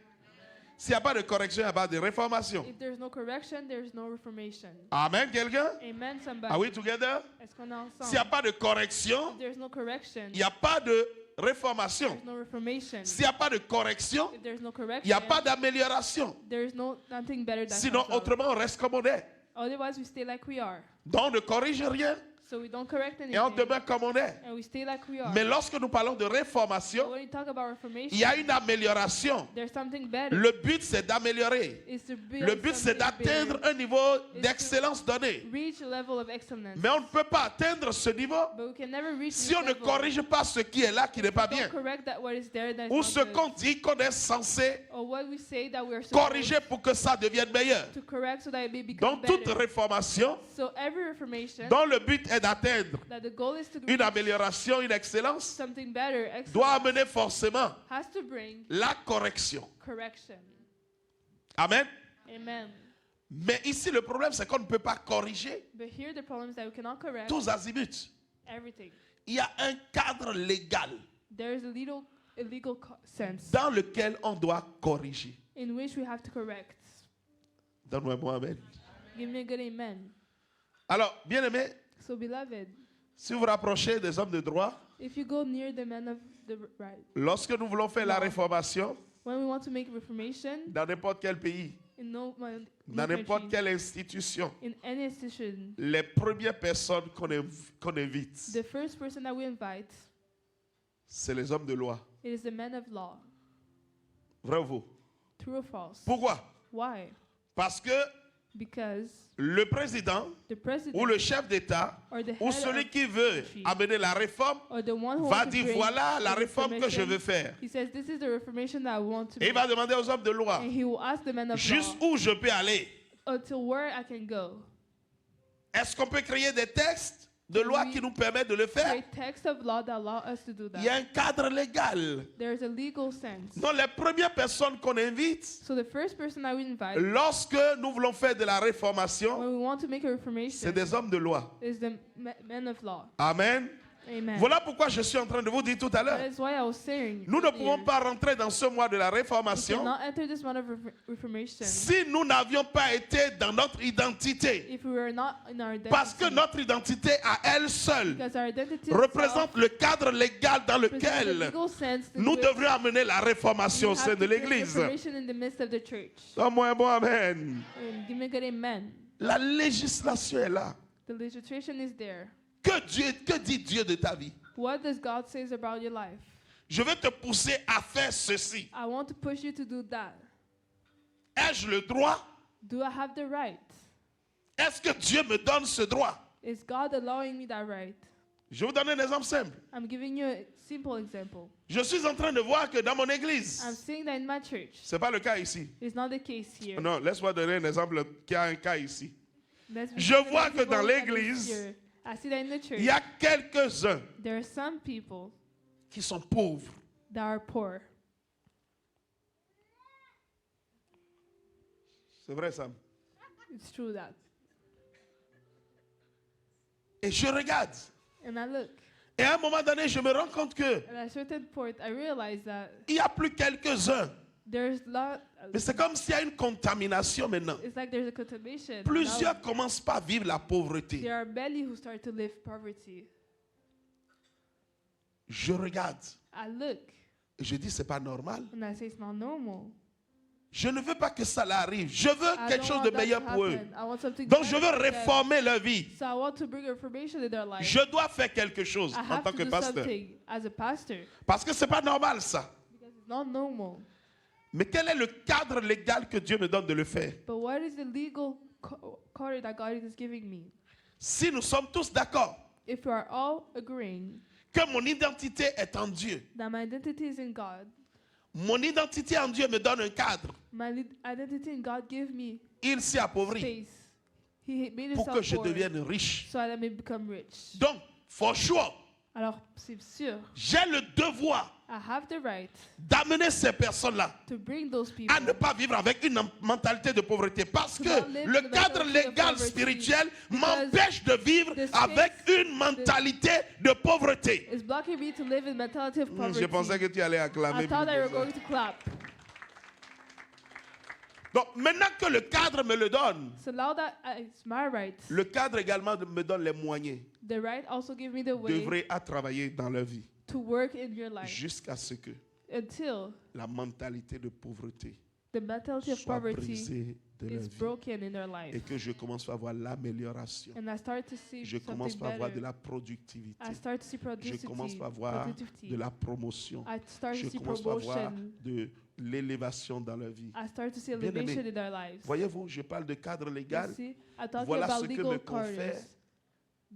S'il n'y a pas de correction, il n'y a pas de réformation. If there's no correction, there's no reformation. Amen, quelqu'un? Amen, somebody. Are we together? Est-ce qu'on est ensemble? S'il n'y a pas de correction, If there's no correction, il n'y a pas de réformation. there's no reformation. S'il n'y a pas de correction, If there's no il correction, n'y a pas d'amélioration. there's nothing better than Sinon, ourselves. autrement, on reste comme on est. Otherwise, we stay like we are. Donc, on ne corrige rien So we don't correct et on anything, demeure comme on est. and we stay like we are. Mais lorsque nous parlons de But réformation, when you talk about reformation, il y a une amélioration. there's something better. Le but, c'est d'améliorer. Is to build Le but, c'est something d'atteindre better. un niveau d'excellence donné. Reach a level of excellence. Mais on ne peut pas atteindre ce niveau But we can never reach si this on ne level. corrige pas ce qui est là, qui n'est pas Don't bien. correct that what is there that is Ou not ce good. qu'on dit qu'on est censé Or what we say that we are supposed corriger pour que ça devienne meilleur. to correct so that it may become Donc, toute better. réformation So every reformation, dont le but est d'atteindre that the goal is to une reach amélioration, une excellence, something better, doit excellence, amener forcément has to bring la correction. correction. Amen. Amen. Mais ici, le problème, c'est qu'on ne peut pas corriger But here the problem is that we cannot correct tous azimuts. everything. Il y a un cadre légal There is a legal sense dans lequel on doit corriger. in which we have to correct. Donne-moi un mot, amen. Give me a good amen. Alors, bien aimé, So beloved, si vous vous rapprochez des hommes de droit, if you go near the men of the right, lorsque nous voulons faire la réformation when we want to make reformation dans n'importe quel pays, in no dans n'importe country, quelle institution, in any institution, les premières personnes qu'on invite, the first person that we invite, c'est les hommes de loi. it is the men of law. Vrai ou faux? True or false? Pourquoi? Why? Parce que Because le président the president ou le chef d'État or the ou head celui of qui veut country amener la réforme or the one who va wants to dire bring voilà la the réforme que je veux faire. He says, this is the reformation that I want to Et il make. va demander aux hommes de loi And he will ask the men of jusqu'où law je peux aller. until where I can go. Est-ce qu'on peut créer des textes de loi qui nous permettent de le faire? Create text of law that allow us to do Il y a that. un cadre légal. There's a legal sense. Donc les premières personnes qu'on invite So the first person I would invite lorsque nous voulons faire de la réformation, when we want to make a c'est reformation des hommes de loi. is the men of law. Amen. Amen. Voilà pourquoi je suis en train de vous dire tout à l'heure. That is why I was saying Nous ne earlier, pouvons pas rentrer dans ce mois de la we réformation cannot enter this month of reformation si nous n'avions pas été dans notre identité. if we were not in our identity. Parce que notre identité à elle seule Because our identity représente le cadre légal dans represents the lequel legal sense that nous we devrions amener la réformation au have sein to de bring l'Église. reformation in the midst of the church. Donne-moi un bon amen. And give me a good amen. La législation est là. The legislation is there. Que dit Dieu de ta vie? What does God say about your life? Je vais te pousser à faire ceci. I want to push you to do that. Ai-je le droit? Do I have the right? Est-ce que Dieu me donne ce droit? Is God allowing me that right? Je vais vous donner un exemple simple. I'm giving you a simple example. Je suis en train de voir que dans mon I'm église, seeing that in my church. ce n'est pas le cas ici. It's not the case here. Non, laisse-moi donner un exemple qui a un cas ici. Let's be Je honest, vois que people dans that is l'église, here. I see that in the church. Il y a quelques-uns There are some people qui sont pauvres. that are poor. C'est vrai, Sam. It's true that. Et je regarde. And I look. Et à un moment donné, je me rends compte que And at a certain point, I realize that il n'y a plus quelques-uns. there's lot. Mais c'est comme s'il y a une contamination maintenant. It's like there's a contamination. Plusieurs Now, commencent par vivre la pauvreté. there are many who start to live poverty. Je regarde I look et je dis c'est pas normal. and I say it's not normal. Je ne veux pas que ça arrive. Je veux I quelque don't chose want de that meilleur to pour eux. happen. I want something Donc je better veux for them. réformer leur vie. So I want to bring information in their life. Je dois faire quelque chose I en have tant to que do pasteur. something as a pastor Parce que c'est pas normal ça. because it's not normal. Mais quel est le cadre légal que Dieu me donne de le faire? But what is the legal code that God is giving me? Si nous sommes tous d'accord If we are all agreeing que mon identité est en Dieu, that my identity is in God, mon identité en Dieu me donne un cadre. identity in God give me Il s'est appauvri space. He made pour que himself je poor devienne riche. so that I may become rich. Donc, for sure, Alors, c'est sûr, j'ai le devoir I have the right d'amener ces personnes-là to bring those people à ne pas vivre avec une mentalité de pauvreté. Parce To que not live le the cadre mentality of légal poverty. spirituel Because m'empêche de vivre the space- avec une mentalité de pauvreté. is blocking me to live in mentality of poverty. Je pensais que tu allais acclamer. I thought plus I que were ça. going to clap. Donc, maintenant que le cadre me le donne, So now that it's my right, le cadre également me donne les moyens the right also give me the way d'œuvrer à travailler dans leur vie to work in your life jusqu'à ce que until la mentalité de pauvreté the mentality of soit poverty brisée de leur is vie broken in their et life. que je commence à voir l'amélioration. And I start to see Je commence something à voir de better. la productivité. I start to see Je commence productivity. à voir productivity. de la promotion. I start Je to see commence à voir promotion. de l'élévation dans leur vie. I start to see Bien-aimé, elevation in their lives. Voyez-vous, je parle de cadre You légal. see, I'm talking Voilà about ce que legal me confère quarters.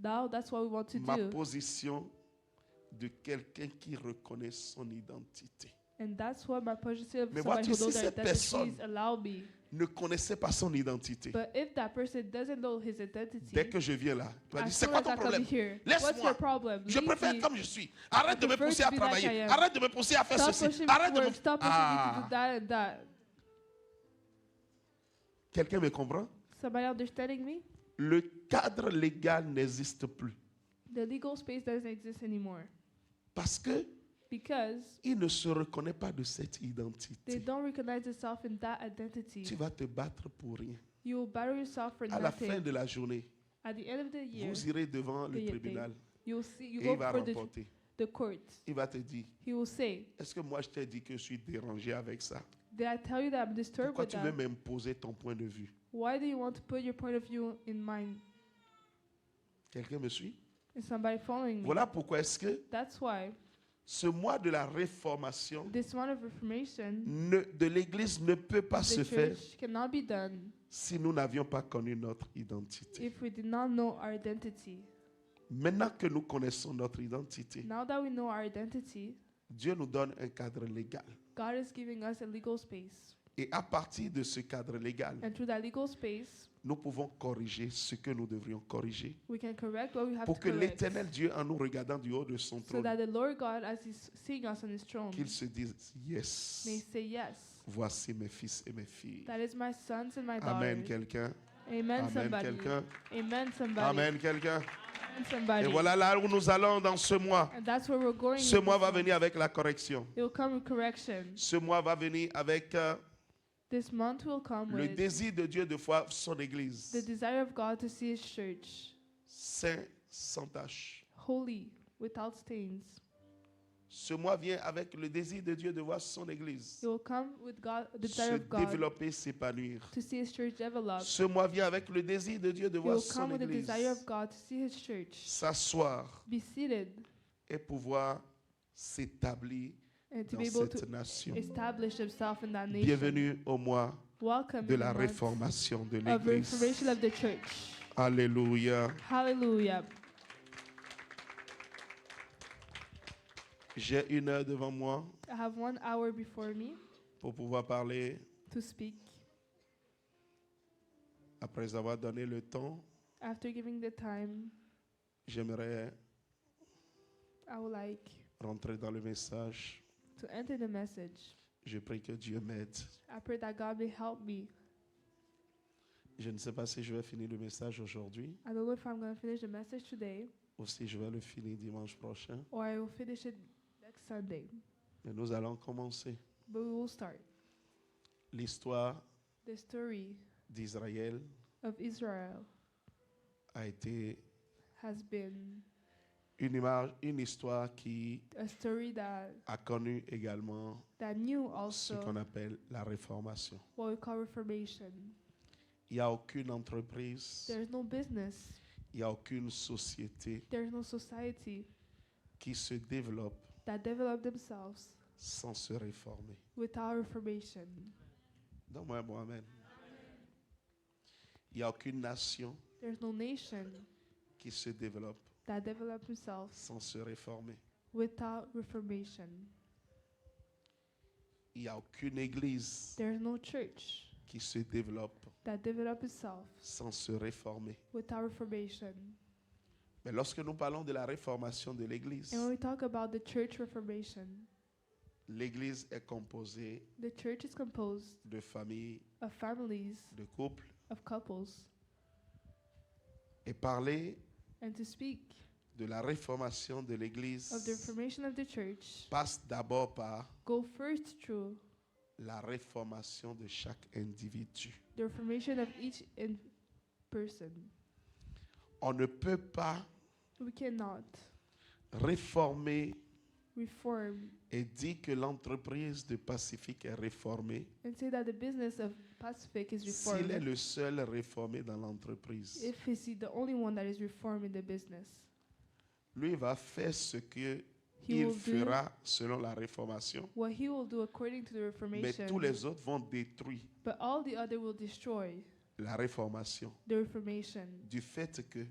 Now that's what we want to Ma do. position de quelqu'un qui reconnaît son identité. And that's what my position of Mais somebody vois-tu, who si knows their cette personne- identities allow me. Ne connaissait pas son identité. But if that person doesn't know his identity, Dès que je viens là, tu vas as dire, c'est soon quoi as ton I come problème? here, what's Laisse-moi. your problem? Je Leave préfère me. comme je suis. Arrête de me prefer pousser to à be like travailler. I am. Arrête de me pousser à faire Stop ceci. pushing Arrête me de to me... work. Stop pushing me to do Ah, that and that. quelqu'un me comprend? Somebody understanding me? Le cadre légal n'existe plus. The legal space doesn't exist anymore Parce que because il ne se reconnaît pas de cette they identité. don't recognize themselves in that identity. Tu vas te battre pour rien. You will battle yourself for À la fin nothing. de la journée, At the end of the year, vous irez devant le the year tribunal you will see. You et go il va for remporter. the court. Il va te dire, He will say, est-ce que moi je t'ai dit que je suis dérangé avec ça? "Did I tell you that I'm disturbed Pourquoi with tu veux that? m'imposer ton point de vue? Why do you want to put your point of view in mine?" Quelqu'un me suit? Is somebody following me? Voilà pourquoi est-ce que That's why Ce mois de la réformation This one of Reformation, de l'Église ne peut pas se the faire church cannot be done si nous n'avions pas connu notre identité. if we did not know our identity. Maintenant que nous connaissons notre identité, Now that we know our identity, Dieu nous donne un cadre légal. God is giving us a legal space. Et à partir de ce cadre légal, And through that legal space, nous pouvons corriger ce que nous devrions corriger we can correct what we have pour to que correct. l'éternel Dieu, en nous regardant du haut de son So trône, that the Lord God, as He's seeing us on His throne, qu'il se dise, may yes, say, yes, voici mes fils et mes filles. that is my sons and my Amen, daughters. quelqu'un. Amen, Amen, somebody. quelqu'un. Amen, somebody. Amen, quelqu'un. Amen, somebody. Et voilà là où nous allons dans ce mois. And that's where we're going. Ce with mois this va month. venir avec la correction. It will come with correction. Ce mois va venir avec This month will come le with désir de Dieu de voir son Église the desire of God to see His church saint, sans tache. holy, without stains. Ce mois vient avec le désir de Dieu de voir son Église It will come with God, the se desire of God développer, s'épanouir. to see His church develop. Ce mois vient avec le désir de Dieu de It voir will son come with the Église desire of God to see His church s'asseoir be seated et pouvoir s'établir and to dans be able to cette nation. establish Himself in that nation. Bienvenue au mois Welcome de in la the month réformation de of l'Église. reformation of the church. Alléluia. Hallelujah. J'ai 1 heure devant moi I have 1 hour before me pour pouvoir parler to speak. après avoir donné le temps. After giving the time, J'aimerais I would like rentrer dans le message. to enter the message. Je prie que Dieu m'aide. I pray that God may help me. Je ne sais pas si je vais finir le message aujourd'hui I don't know if I'm going to finish the message today ou si je vais le finir dimanche prochain. or I will finish it next Sunday. Mais nous allons commencer. But we will start. L'histoire The story d'Israël of Israel a été has been une histoire qui a story a connu également that knew ce also qu'on appelle la réformation. what we call reformation. Il n'y a aucune entreprise, There is no business, il n'y a aucune société there is no society qui se développe that develop themselves sans se réformer. without reformation. Donne-moi un mot, amen. Il n'y a aucune nation There's no nation qui se développe that develop themselves sans se réformer. without reformation. Il n'y a aucune église There is no church qui se développe that develop itself sans se réformer. without reformation. Mais lorsque nous parlons de la réformation de l'église, And when we talk about the church reformation, l'église est composée the church is composed de familles, of families, de couples. of couples. Et parler And to speak de la réformation de of the l'église reformation of the church, passe d'abord par go first through la réformation de chaque individu. the reformation of each person. On ne peut pas We cannot réformer reform et dire que l'entreprise de Pacifique est réformée and say that the business of Pacific is s'il est reformed le seul réformé dans l'entreprise. if he's the only one that is reformed in the business. Lui va faire ce que He il will do fera selon la réformation, what he will do according to the mais reformation, tous les autres vont détruire but all the other will destroy la réformation the reformation du fait que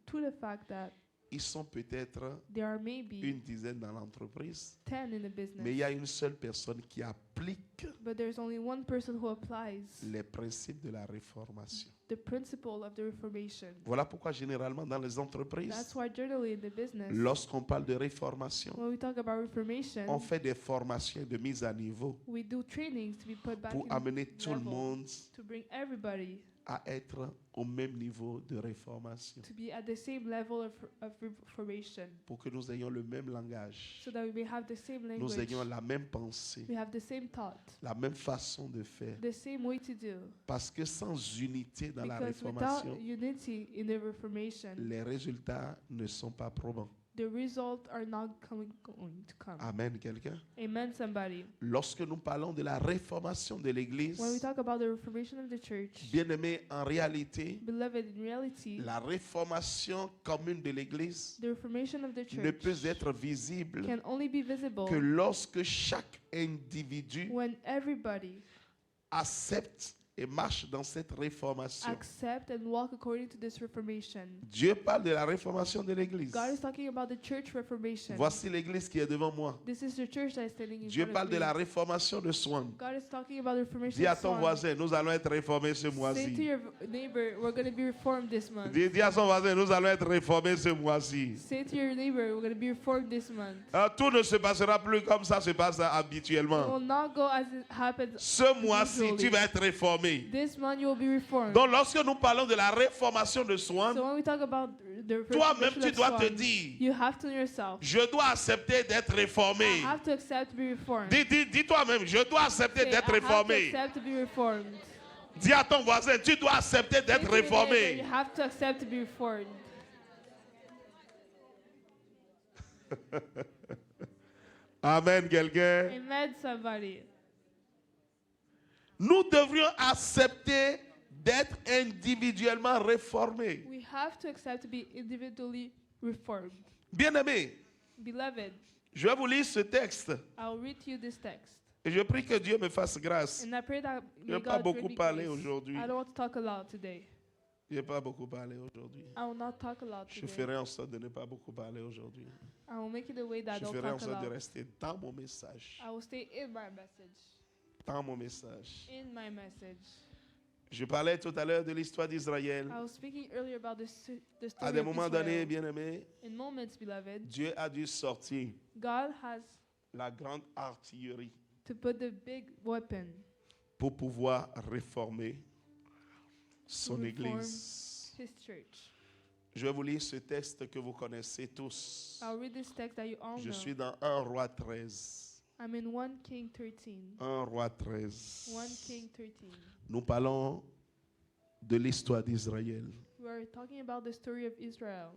to the fact that ils sont peut-être there are maybe une dizaine dans l'entreprise, 10 in the mais il y business, a une seule personne qui applique but there's only one person who applies les principes de la réformation. the principle of the reformation. Voilà pourquoi généralement dans les entreprises, That's why generally in the business, lorsqu'on parle de réformation, when we talk about reformation, on fait des formations de mise à niveau we do trainings to be put back pour in amener tout le level, monde to bring everybody à être au même niveau de réformation, to be at the same level of reformation, pour que nous ayons le même langage, so that we may have the same nous language, ayons la même pensée, we have the same thought, la même façon de faire. the same way to do. Parce que sans unité dans la Because without réformation, unity in the reformation, les résultats ne sont pas probants. the results are not going to come. Amen, quelqu'un. Amen, somebody. Lorsque nous parlons de la réformation de l'Église, When we talk about the reformation of the church, bien-aimés, en réalité, beloved, in reality, la réformation commune de l'Église the reformation of the ne peut church être visible can only be visible que lorsque chaque individu when everybody accepte et marche dans cette réformation. accept and walk according to this reformation. Dieu parle de la réformation de l'Église. God is talking about the church reformation. Voici l'Église qui est devant moi. This is the church that is standing in Dieu front parle of de me. la réformation de Swan. God is talking about the reformation Dis à of ton Swan. voisin, nous allons être réformés ce Say to mois-ci. your neighbor, we're going to be reformed this month. Dis à son voisin, nous allons être réformés ce mois-ci. Say to your neighbor, we're going to be reformed this month. Tout ne se passera plus comme ça se passe It habituellement. will not go as it happens. Ce mois-ci, usually. tu vas être réformé. This month you will be reformed. Donc, lorsque nous parlons de la réformation de Swan, So when we talk about the toi-même, reformation tu of dois te Swan, dire, you have to yourself. je dois accepter d'être réformé. I have to accept to be reformed. Dis toi-même, je dois accepter Say, d'être I have to réformé. accept to be reformed. Dis à ton voisin, tu dois accepter Say d'être to your neighbor, You réformé. have to accept to be reformed. Amen, quelqu'un. Amen, somebody. Nous devrions accepter d'être individuellement réformés. We have to accept to be individually reformed. Bien-aimés, Beloved, je vais vous lire ce texte. I'll read to you this text. Et je prie que Dieu me fasse grâce. And I pray that Je may n'ai pas God beaucoup grant me parlé grace. aujourd'hui. I don't want to talk a lot today. Je n'ai pas beaucoup parlé aujourd'hui. I will not talk a lot Je today. ferai en sorte de ne pas beaucoup parler aujourd'hui. I will make it a way that I Je don't ferai en talk a sorte de lot. rester dans mon message. I will stay in my message. Dans mon message. In my message. Je parlais tout à l'heure de l'histoire d'Israël. I was speaking earlier about the À story des of moments donnés, Israel. bien-aimés, In moments, beloved, Dieu a dû sortir God has la grande artillerie to put the big weapon pour pouvoir réformer son reform Église. His church. Je vais vous lire ce texte que vous connaissez tous. I'll read this text that you all Je know. suis dans 1 Roi 13. I'm in 1 King 13. 1 Roi 13. 1 King 13. Nous parlons de l'histoire d'Israël. We are talking about the story of Israel.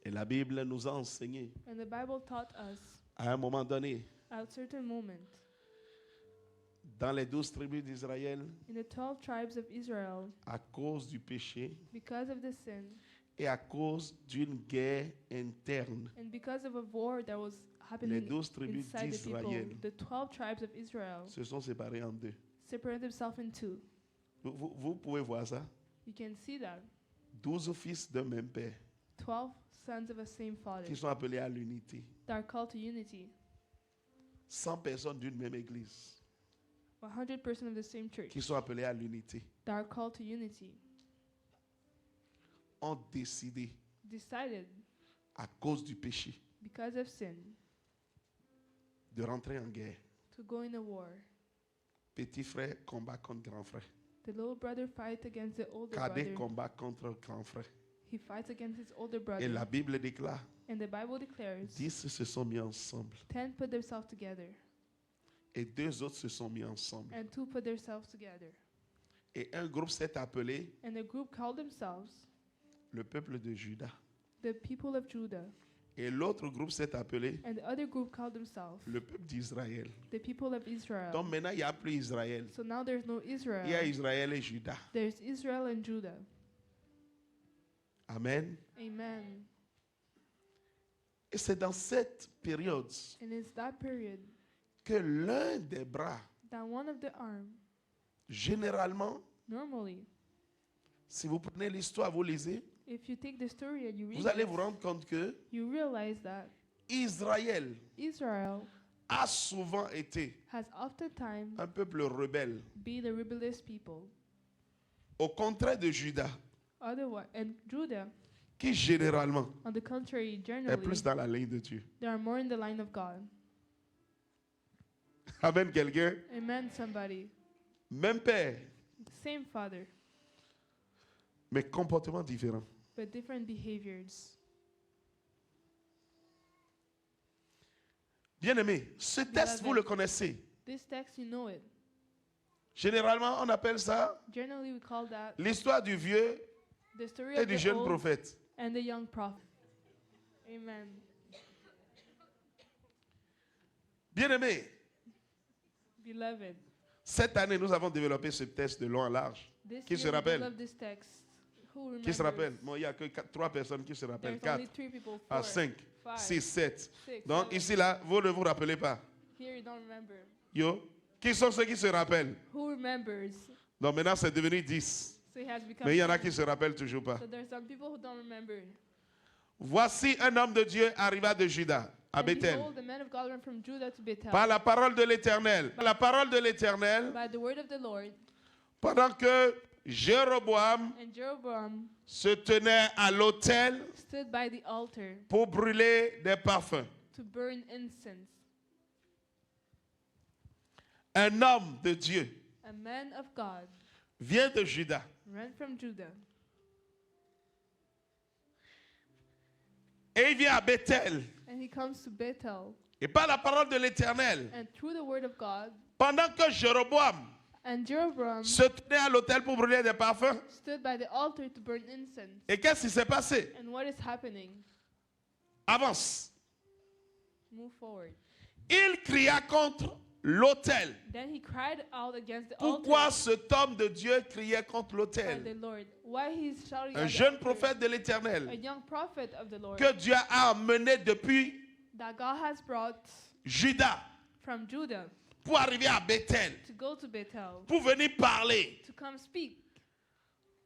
Et la Bible nous a enseigné, And the Bible taught us à un moment donné, at a certain moment, dans les 12 tribus d'Israël, in the 12 tribes of Israel, à cause du péché because of the sin et à cause d'une guerre interne, and because of a war that was les happening 12 tribus inside the people, d'Israël the 12 tribes of Israel se sont séparées en deux. separated themselves in two. Vous pouvez voir ça. You can see that. 12 fils d'un même père 12 sons of a same father qui sont appelés à l'unité. that are called to unity. 100 personnes d'une même église 100% of the same church qui sont appelées à l'unité that are called to unity ont décidé, decided à cause du péché, because of sin de rentrer en guerre. to go in a war. Petit frère combat contre grand frère. The little brother fights against the older Cadet brother. combat contre grand frère. He fights against his older Et brother. la Bible déclare, And the Bible declares 10 se sont mis ensemble 10 put themselves together et 2 autres se sont mis ensemble. and 2 put themselves together. Et un groupe s'est appelé And the group called themselves le peuple de Juda. the people of Judah. Et l'autre groupe s'est appelé And the other group called themselves le peuple d'Israël. the people of Israel. Donc maintenant, il n'y a plus Israël. So now there's no Il y a Israel. Israël et Juda. There's Israel and Judah. Amen. Amen. Et c'est dans cette période And it's that period que l'un des bras, that one of the arm, généralement, normally, si vous prenez l'histoire, vous lisez, if you take the story and you read vous allez it, vous rendre compte que you realize that Israël Israel a souvent été has oftentimes un peuple rebelle, been the rebellious people. au contraire de Juda, Otherwise, and Judah, qui généralement on the contrary, est generally, plus dans la ligne de Dieu. they are more in the line of God. Amen, quelqu'un. Amen, somebody. Même père, Same father, mais comportement différent. but different behaviors. Bien-aimé, ce texte, vous le connaissez. This text, you know it. Généralement, on appelle ça Generally, we call that l'histoire du vieux the story et of du the jeune old prophète. and the young prophet. Amen. Bien-aimés, Beloved, cette année, nous avons développé ce test de long en large. this Qui se year we rappelle? developed this text. Who Qui se rappelle? remembers? Bon, il n'y a que 3 personnes qui se rappellent. There's 4, only 3 people, 4, 5, 5, 6, 7. 6, Donc 7. ici, là, vous ne vous rappelez pas. Here you don't remember. Yo. Qui sont ceux qui se rappellent? Who remembers? Donc maintenant, c'est devenu 10. So it has become. Mais il y en a 10. qui ne se rappellent toujours pas. So there's some people who don't remember. Voici un homme de Dieu arriva de Juda, à And Bethel. behold, the man of God went from Judah to Bethel. Par la parole de l'Éternel. Par la parole de l'Éternel, By the word of the Lord. pendant que Jéroboam And Jeroboam se tenait à l'autel stood by the altar pour brûler des parfums. to burn incense. Un homme de Dieu A man of God vient de Juda. ran from Judah. Et il vient à Bethel. And he comes to Bethel. Et par la parole de l'Éternel, And through the word of God, pendant que Jéroboam and Jeroboam se tenait à l'autel pour brûler des parfums, stood by the altar to burn incense. et qu'est-ce qui s'est passé? And what is happening? Avance. Move forward. Il cria contre l'autel. Then he cried out against the Pourquoi altar cet homme de Dieu criait contre by l'autel? the Lord. Why he's shouting Un at the jeune altar? prophète de A l'Éternel young prophet of the Lord que Dieu a emmené depuis that God has brought Juda from Judah pour arriver à Bethel, to go to Bethel pour venir parler to come speak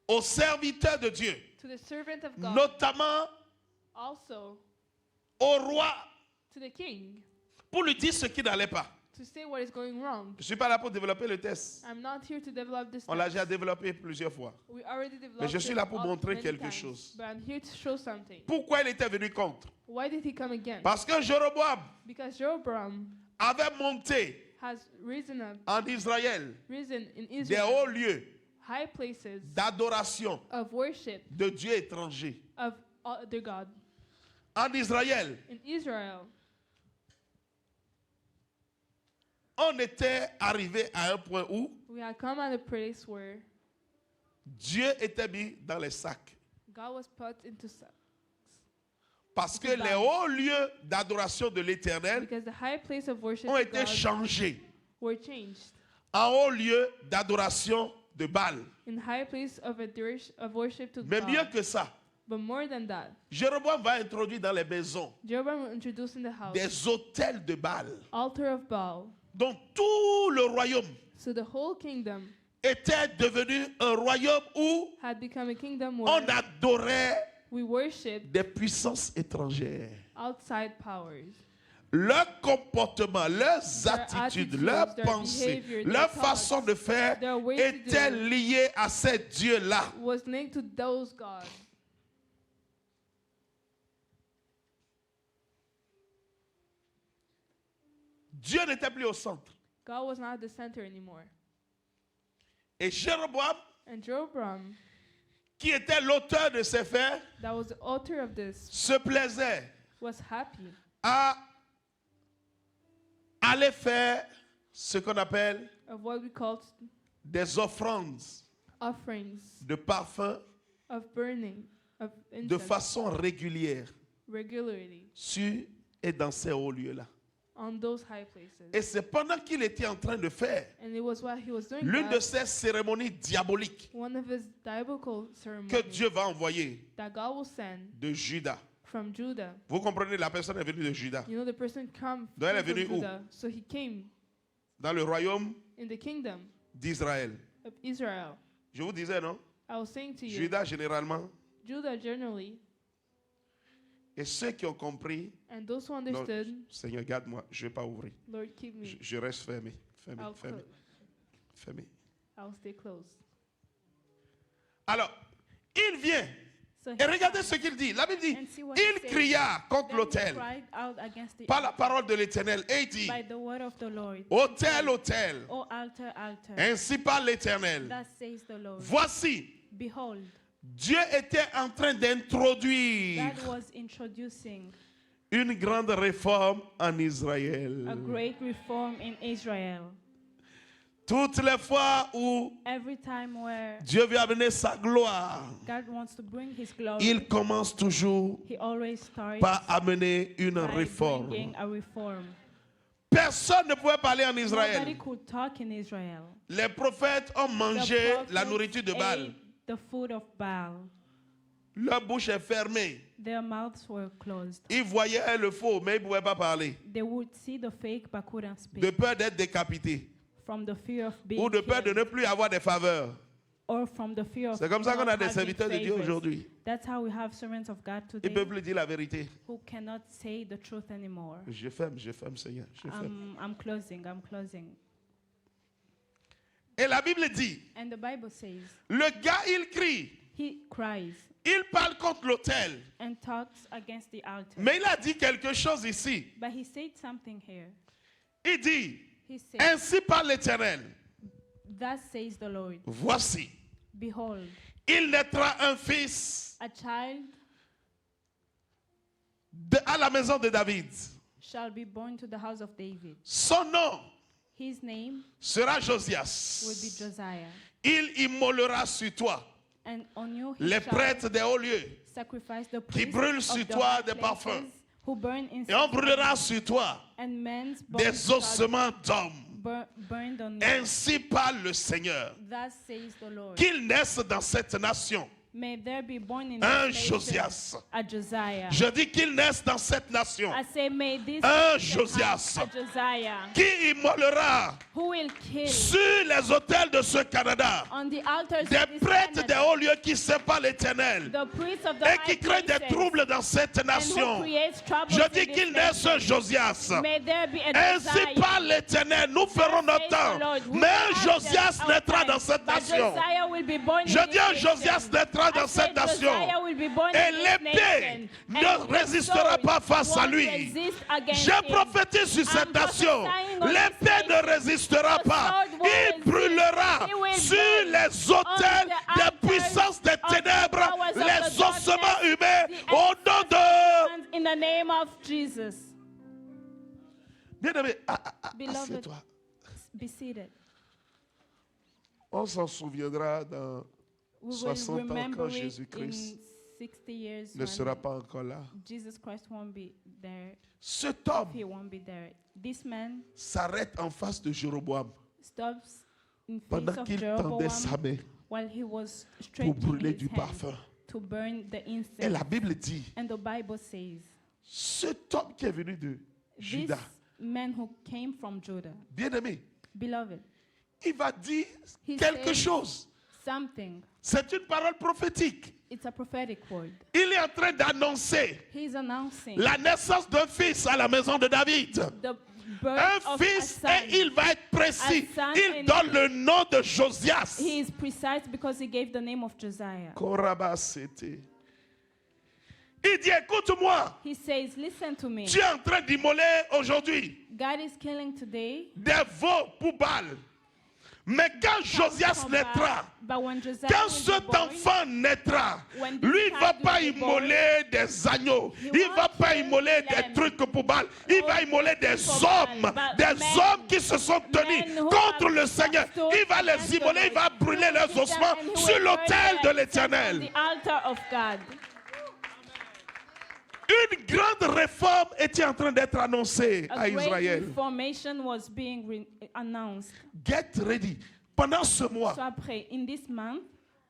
aux serviteurs de Dieu, to the servant of God, notamment also au roi, to the king, pour lui dire ce qui n'allait pas. to say what is going wrong. Je ne suis pas là pour développer le test. I'm not here to develop this. On l'a text. déjà développé plusieurs fois. We already developed Mais je suis it là pour all montrer many quelque times, chose. But I'm here to show something. Pourquoi il était venu contre? Why did he come again? Parce que Jéroboam Because Jeroboam avait monté has risen up, en Israël risen in des Israel, hauts lieux high places d'adoration of worship de dieux étrangers. of other God. En Israël, In Israel, on était arrivé à un point où we had come at a place where Dieu était mis dans les sacs. God was put into sacks. Parce que les hauts lieux d'adoration de l'Éternel Because the high place of worship ont to été God changés were changed en haut lieu d'adoration de Baal. in high place of adoration of worship to Mais mieux God. que ça, But more than that, Jéroboam va introduire dans les maisons Jeroboam will introduce in the house des hôtels de Baal. altar of Baal. Donc tout le royaume So the whole kingdom était devenu un royaume où had become a kingdom on where adorait we worship des puissances étrangères. outside powers. Leur comportement, leurs Their attitudes, attitudes, leurs their pensées, behavior, leur their façon thoughts, de faire their way to étaient do liées à ces dieux-là. Was linked to those gods. Dieu n'était plus au centre. God was not at the center anymore. Et Jéroboam, And Jeroboam, qui était l'auteur de ces faits, that was the author of this, se plaisait was happy à aller faire ce qu'on appelle of what we call des offrandes offerings de parfums of burning of de incense façon régulière regularly sur et dans ces hauts lieux-là. on those high places. Et c'est pendant qu'il était en train de faire And it was while he was doing l'une de that, ces cérémonies diaboliques one of his diabolical que ceremonies Dieu va envoyer that God will send de Juda. from Judah. Vous comprenez, la personne est venue de Juda. You know, the person come Donc elle est from venue où? Judah. So he came Dans le royaume in the kingdom d'Israël. of Israel. Je vous disais, non? I was saying to you, Juda généralement. Judah generally, Et ceux qui ont compris, and those who non, understood, Seigneur, garde-moi, je ne vais pas ouvrir. Lord, keep me. Je reste fermé. Fermé, I'll, fermé, clo- fermé. I'll stay close. Alors, il vient. So he Et regardez ce qu'il dit. La Bible dit, And see what he il says. cria contre Then he l'autel cried out against the par la parole de l'Éternel. Et il dit, by the word of the Lord. autel, autel, O altar, altar. ainsi parle l'Éternel. Thus says the Lord. Voici, Behold, Dieu était en train d'introduire that was introducing une grande réforme en a Israël. great reform in Israel. Toutes les fois où Every time where Dieu veut amener sa gloire, God wants to bring his glory, il commence toujours he always starts par amener une by réforme. bringing a reform. Personne ne pouvait parler en Nobody Israël. could talk in Israel. Les prophètes ont The mangé la prophets nourriture de Baal. ate the food of Baal. Leur bouche est fermée. Their mouths were closed. Ils voyaient le faux, mais ils ne pouvaient pas parler. They would see the fake but couldn't speak. De peur d'être décapités. From the fear of being Ou de peur de killed, ne plus avoir des faveurs. or from the fear of C'est comme ça qu'on not a des having serviteurs de Dieu favors. aujourd'hui. That's how we have servants of God Ils ne today peuvent plus dire la vérité. who cannot say the truth anymore. Je ferme, Seigneur. Je ferme. I'm closing. Et la Bible dit, And the Bible says le gars, il crie. he cries Il parle contre l'autel. and talks against the altar. Mais il a dit quelque chose ici. But he said something here. Il dit, He said, ainsi parle l'Éternel. thus says the Lord, Voici, behold, il naîtra un fils a child à la maison de David. shall be born to the house of David. Son nom His name sera will be Josias. Josiah. Il immolera sur toi And on you he les shall prêtres des hauts lieux. sacrifice the qui priests brûlent of sur the toi high des places, parfums. who burn Et on incense, brûlera sur toi and men's bones des shall ossements d'hommes. burned on you. Ainsi parle le Seigneur. Thus says the Lord. Qu'il naisse dans cette nation May there be born in un this nation Josias. a Josiah. Je dis qu'il naisse dans cette nation I say, may this un nation Josias have a Josiah qui immolera who will kill sur les autels de ce Canada on the altars des of this prêtres des Canada, hauts lieux qui séparent l'Éternel the priests of the et high qui créent des places, troubles dans cette and who nation. creates troubles Je in dis this qu'il naisse nation. un Josias. May there be a Ainsi Josiah. parle l'Éternel, nous ferons notre temps. Mais un Josias naîtra dans cette nation. Je dis un Josias naîtra dans cette nation. Et l'épée ne résistera pas face à lui. Je prophétise sur cette nation. L'épée ne résistera pas. Il brûlera sur les autels des puissances des ténèbres, les ossements humains, au nom de... In the name of Jesus. Bien-aimé, Beloved, assieds-toi. be seated. On s'en souviendra dans We will 60 ans remember quand it Jésus-Christ in 60 years ne when sera pas encore là. Jesus Christ won't be there. Cet homme He won't be there. This man s'arrête en face de Jéroboam stops in face pendant of qu'il tendait sa Jeroboam main while he was pour stretching brûler his du hand parfum. to burn the Et incense. la Bible dit, And the Bible says, cet homme qui est venu de this Juda, man who came from Judah, bien-aimé, beloved, il va dire He quelque says- chose. something. C'est une parole prophétique. It's a prophetic word. Il est en train d'annoncer He's announcing la naissance d'un fils à la maison de David. the birth Un of fils a son. et il va être précis. A son Il and- donne le nom de Josias. He is precise because he gave the name of Josiah. Korabasete. Il dit, écoute-moi, He says, listen to me. tu es en train d'immoler aujourd'hui God is killing today. des veaux pour Baal. Mais quand Josias Come naîtra, back. But when Josiah quand will be cet born, enfant naîtra, When this lui ne va child pas will be born, immoler des agneaux. he Il ne va won't pas kill immoler des them. trucs pour Baal. Il va immoler des for hommes. Baal, but Des men- hommes qui se sont tenus men who contre have le Seigneur. stood Il va against les the immoler. Il va Lord. brûler He will leurs kill them ossements and he sur will l'autel burn de them l'Éternel. on the altar of God. Une grande réforme était en train d'être annoncée A à great Israël. reformation was being announced. Get ready. Pendant ce mois, So I pray in this month,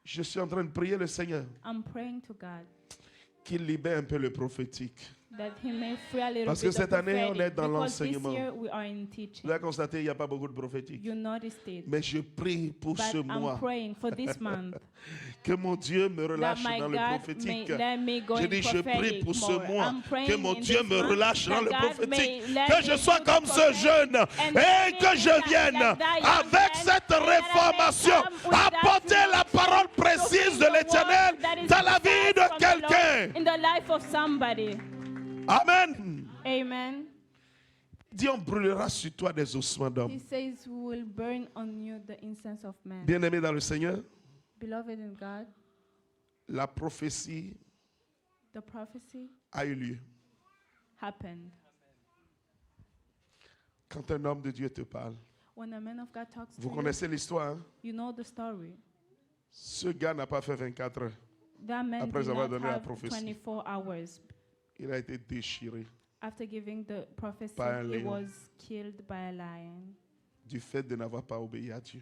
je suis en train de prier le Seigneur I'm praying to God qu'il libère un peu le prophétique. that He may free a little Parce bit que cette of année, on prophetic, est dans because this l'enseignement. year we are in Vous teaching. avez constaté, il n'y a pas beaucoup de prophétique. You noticed it. Mais je prie pour But ce I'm mois praying for this month que mon Dieu me that relâche my dans le God may prophétique. let me go Je in dis, je prie prophetic pour ce more. mois I'm praying que mon in Dieu this me month relâche dans that le God prophétique. may let Que je me sois do comme the ce prophetic jeune and et que that je vienne young avec man, cette and that I may réformation come with that apporter la parole to précise bring de the l'Éternel word that is dans la vie precise de from the Lord quelqu'un. in the life of somebody. Amen. Amen. Dis, on brûlera sur toi des ossements He d'hommes. says, we will burn on you the incense of man. Bien-aimé dans le Seigneur, Beloved in God, la prophétie the prophecy a eu lieu. happened. Quand un homme de Dieu te parle, When a man of God talks vous to connaissez l'histoire, hein? you know the story. Ce gars n'a pas fait 24 heures. That man Après did avoir not donné la have prophétie. 24 hours. Il a été déchiré. After giving the prophecy, Par un he lion. was killed by a lion. Du fait de n'avoir pas obéi à Dieu.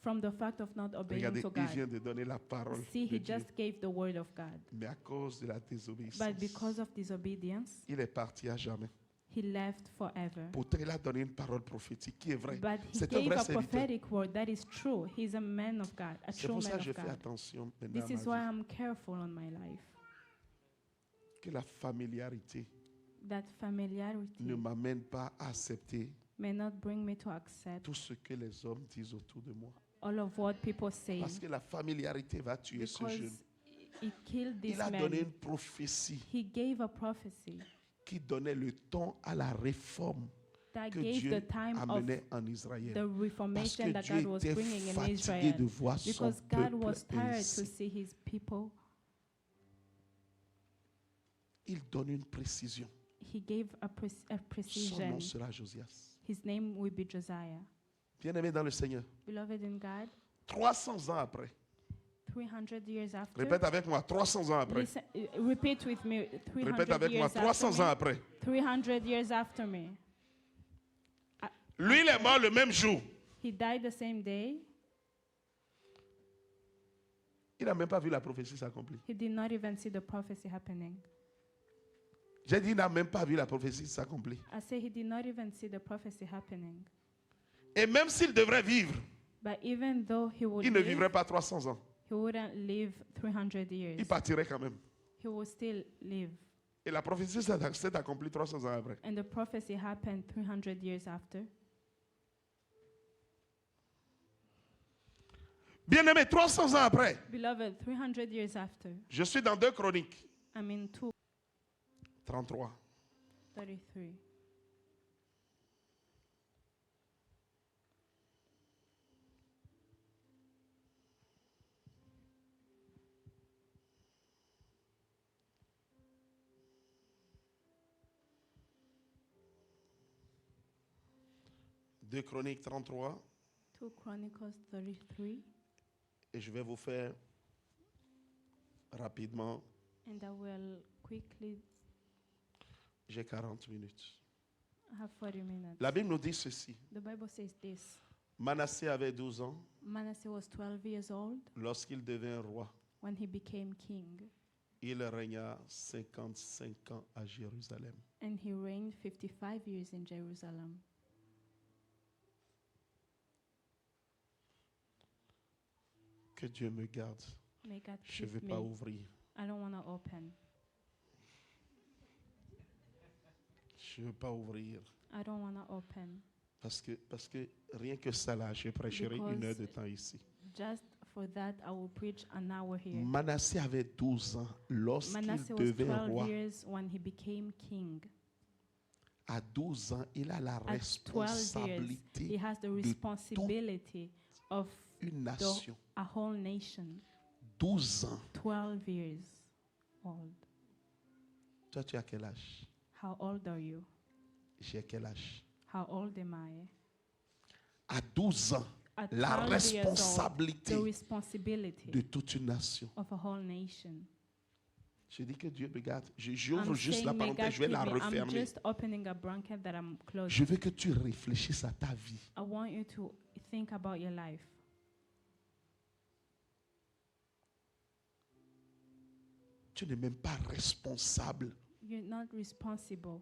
From the fact of not obeying Regardez, to il vient God. de donner la parole See, de he Dieu. just gave the word of God. Mais à cause de la But désobéissance, because of disobedience, il est parti à jamais. he left forever. Pourtant, il a donné une parole prophétique qui est vraie. But he C'est un gave vrai a serviteur. prophetic word that is true. He's a man of God, a C'est true pour ça man que je of fais God. attention maintenant This à is ma why vie. I'm careful on my life. Que la familiarité That familiarity ne m'amène pas à accepter may not bring me to accept tout ce que les hommes disent autour de moi. all of what people say, Parce que la familiarité va tuer ce jeune. because he killed this Il a donné man. une prophétie He gave a prophecy qui donnait le temps à la réforme that que gave Dieu the time of amenait en Israël. the Parce reformation que that Dieu God was était bringing in fatigué Israel. de voir son Because God peuple was tired to ainsi. see his people. Il donne une précision. He gave a Son precision. nom sera Josias. His name will be Josiah. Bien-aimé dans le Seigneur, Beloved in God, 300 ans après, 300 years after. répète avec moi, 300 ans après. Listen, repeat with me. Répète 300 avec moi, years 300 after ans me. après. 300 years after me. Lui, il est mort le même jour. He died the same day. Il n'a même pas vu la prophétie s'accomplir. He did not even see the prophecy happening. J'ai dit, il n'a même pas vu la prophétie s'accomplir. I say he did not even see the prophecy happening. Et même s'il devrait vivre, But even though he would il ne live, vivrait pas 300 ans. he wouldn't live 300 years. Il partirait quand même. He would still live. Et la prophétie s'est accomplie 300 ans après. And the prophecy happened 300 years after. Bien-aimé, 300 ans après, Beloved, 300 years after, je suis dans 2 Chroniques, I'm in 2:33. 33. Deux Chroniques 33, 2 Chronicles 33. et je vais vous faire rapidement, And I will quickly, j'ai 40 minutes. I have 40 minutes. La Bible nous dit ceci. The Bible says this. Manassé avait 12 ans Manasseh was 12 years old lorsqu'il devint roi. when he became king, Il régna 55 ans à Jérusalem. and he reigned 55 years in Jerusalem. Que Dieu me garde. May God Je ne keep vais pas me. ouvrir. I don't want to open. Je ne veux pas ouvrir. I don't want to open. Parce que rien que ça là, je prêcherai Because 1 heure de temps ici. Just for that, I will preach an hour here. Manassé avait 12 ans lorsqu'il Manasseh was devint 12 roi. years when he became king. À 12 ans, il a la At 12 years, he responsabilité has the responsibility of d'une nation. a whole nation. 12 ans. 12 years old. Toi, tu as quel âge? How old are you? J'ai quel âge? How old am I? À 12 ans, At la 12 years old, responsabilité the responsibility de toute une nation. of a whole nation. Je dis que Dieu me garde. J'ouvre I'm juste saying la may God parenthèse, je vais la keep me. I'm refermer. just opening a blanket that I'm closing. Je veux que tu réfléchisses à ta vie. I want you to think about your life. Tu n'es même pas responsable You're not responsible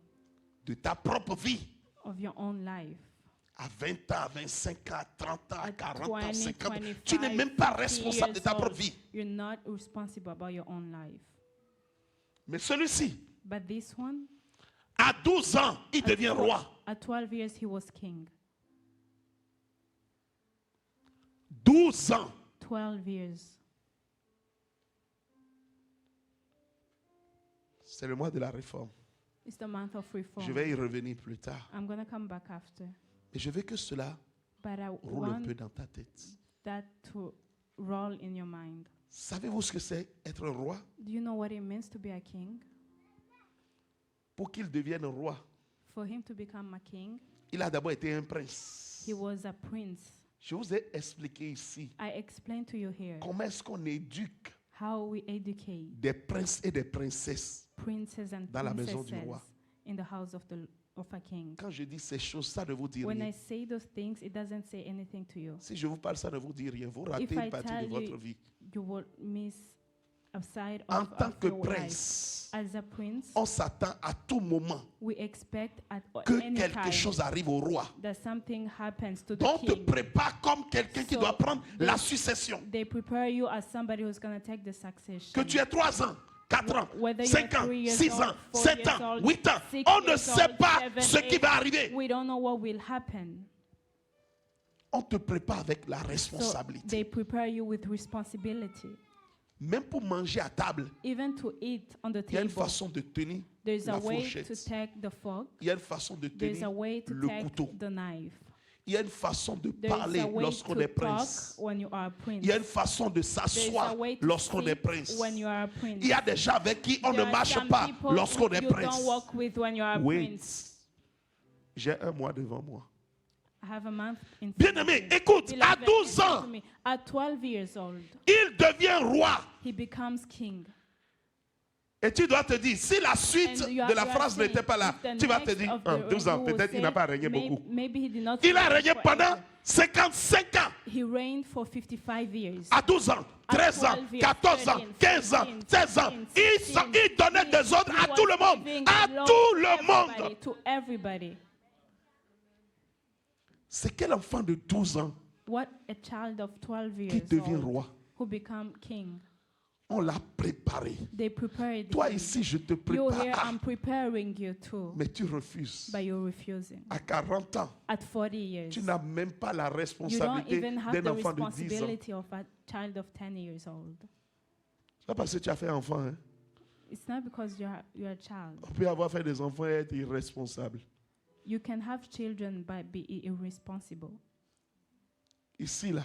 de ta propre vie. of your own life. À 20 ans, à 25 ans, à 30 ans, à At 40 ans, 20, 50 ans. 25, Tu n'es même pas 50 responsable de ta years propre old, vie. You're not responsible about your own life. Mais celui-ci, But this one, à 12 ans, il devient roi. at 12 years, he was king. 12 ans. 12 years. C'est le mois de la réforme. It's the month of reform. Je vais y revenir plus tard. I'm going to come back after. Mais je veux que cela But I roule un want peu dans ta tête. that to roll in your mind. Savez-vous ce que c'est être un roi? Do you know what it means to be a king? Pour qu'il devienne roi, For him to become a king, il a d'abord été un prince. he was a prince. Je vous ai expliqué ici I explained to you here comment est-ce qu'on éduque how we educate des princes et des princesses princes and dans la maison du princesses roi. in the house of a king. Quand je dis ces choses, ça ne vous dit When rien. I say those things, it doesn't say anything to you. Si je vous parle, ça ne vous dit rien. Vous ratez If une I partie tell de votre you, vie. you will miss a side En of, tant of que your life. prince, As a prince, on s'attend à tout moment we expect at que any quelque time chose arrive au roi. that something happens to the Donc, on te king. prépare comme quelqu'un qui So, doit prendre they- la succession. They prepare you as somebody who's going to take the succession. Que tu aies 3 ans, 4 ans, Whether 5 you're ans, 3 years 6 old, ans, 4 7 years ans, old, 8 ans. 6 On ne years sait old, pas 7, ce qui 8, va arriver. We don't know what will happen. On te prépare avec la So responsabilité. they prepare you with responsibility. Même pour manger à table, Even to eat on the il y a une table, façon de tenir there's la a way to fourchette. take the fork. Il y a une façon de There's tenir a way to le take couteau. the knife. Il y a une façon de There's parler a way lorsqu'on to est talk prince. when you are a prince. Il y a une façon de There's a s'asseoir way to lorsqu'on est sit prince. when you are a prince. Il y a des gens avec qui on There ne are marche some pas people lorsqu'on est you prince. don't walk with when you are a Wait. prince. J'ai 1 mois devant moi. I have a month in Bien front of aimé, me. écoute, à Beloved, 12 listen to ans, me. At 12 years old, il devient roi. he becomes king. Et tu dois te dire, si la suite And you are- de la you are phrase saying, n'était pas là, if the tu vas te next dire, of ah, the 12 ans, you will peut-être il say, n'a pas régné beaucoup. Maybe he did not Il a reign régné forever. pendant 55 ans. He reigned for 55 years. À 12 ans, 13 ans, 12 years, 14 ans, 13, 15 ans, 16 ans, 16, il donnait des ordres à He tout le was monde. giving À law tout to le everybody, monde. To everybody. C'est quel enfant de 12 ans What a child of 12 qui years devient old roi? who become king. On l'a préparé. They prepared Toi him. ici, je te You here, prépare. I'm preparing you too, Mais tu refuses. but you're refusing. À 40 ans, At 40 years, tu n'as même pas la you don't responsabilité even have d'un the enfant de 10 ans. responsibility of a child of 10 years old. C'est pas parce que tu as fait enfant. Hein. It's not because you're a child. On peut avoir fait des enfants et être irresponsable. You can have children but be irresponsible. Ici, là,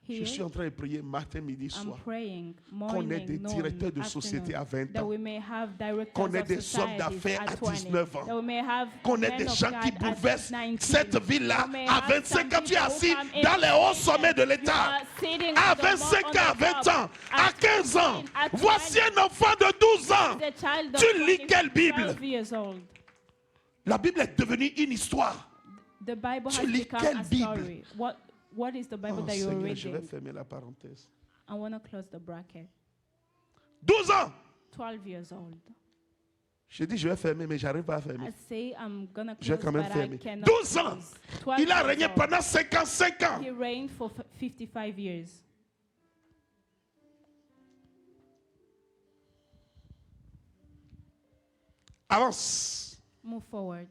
je Here, suis en train de prier matin, midi, I'm soir. praying Qu'on ait des morning, noon, directeurs de société à 20 that ans. we may have directors Qu'on ait of des hommes societies d'affaires à at 20, 19 ans. that we may have Qu'on ait men des of gens qui God at bouleversent 19. cette ville-là. We may À have 25 ans, some tu es people who assis come in dans les hauts sommets de you l'État. are sitting À at the 25 on ans, the à 20 top. ans, à 15 ans. At Voici un enfant de 12 ans. The child of Tu lis 20, quelle Bible? 12 years old. La Bible est devenue une histoire. The Bible Tu has lis become quelle a Bible? story. What is the Bible Oh, that you're Seigneur, je vais reading? fermer la parenthèse. I want to close the bracket. 12 ans. 12 years old. Je dis, je vais fermer, mais j'arrive pas à I fermer. say I'm gonna Je vais close, quand même but I fermer. cannot 12 ans. close. 12 Il a years régné old. pendant 55 ans. He reigned for 55 years. Avance. Move forward.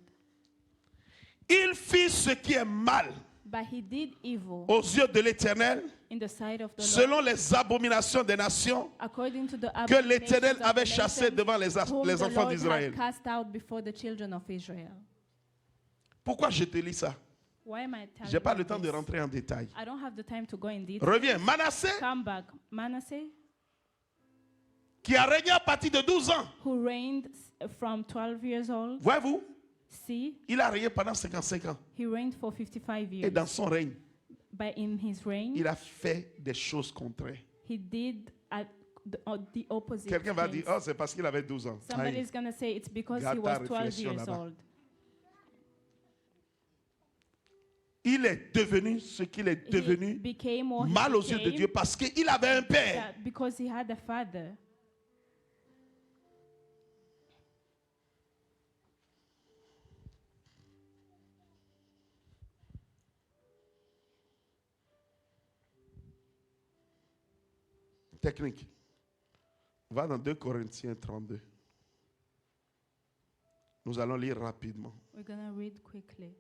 Il fit ce qui est mal But he did evil aux yeux de l'Éternel, in the sight of the Lord, selon les abominations des nations according to the que l'Éternel abominations of avait the chassées nations devant whom les the enfants Lord d'Israël. had cast out before the children of Israel. Pourquoi je te lis ça? Why am I telling Je n'ai pas you le temps de this? rentrer en détail. I don't have the time to go in detail. Reviens. Manassé, Come back. Manasseh, qui a régné à partir de 12 ans. who reigned from 12 years old, Voyez-vous, see, il a régné pendant 55 ans. he reigned for 55 Et years. dans son règne, But in his reign, il a fait des choses contraires. he did the opposite. Quelqu'un va things. dire, oh, c'est parce qu'il avait 12 ans. Somebody Aïe. is going to say it's because Garde he ta was 12 réflexion years là-bas. old. Il est devenu ce qu'il est He devenu became what he mal aux yeux de became Dieu parce qu'il avait un père. that because he had a father. Technique. Va dans 2 Corinthiens 32. Nous allons lire rapidement. We're going to read quickly.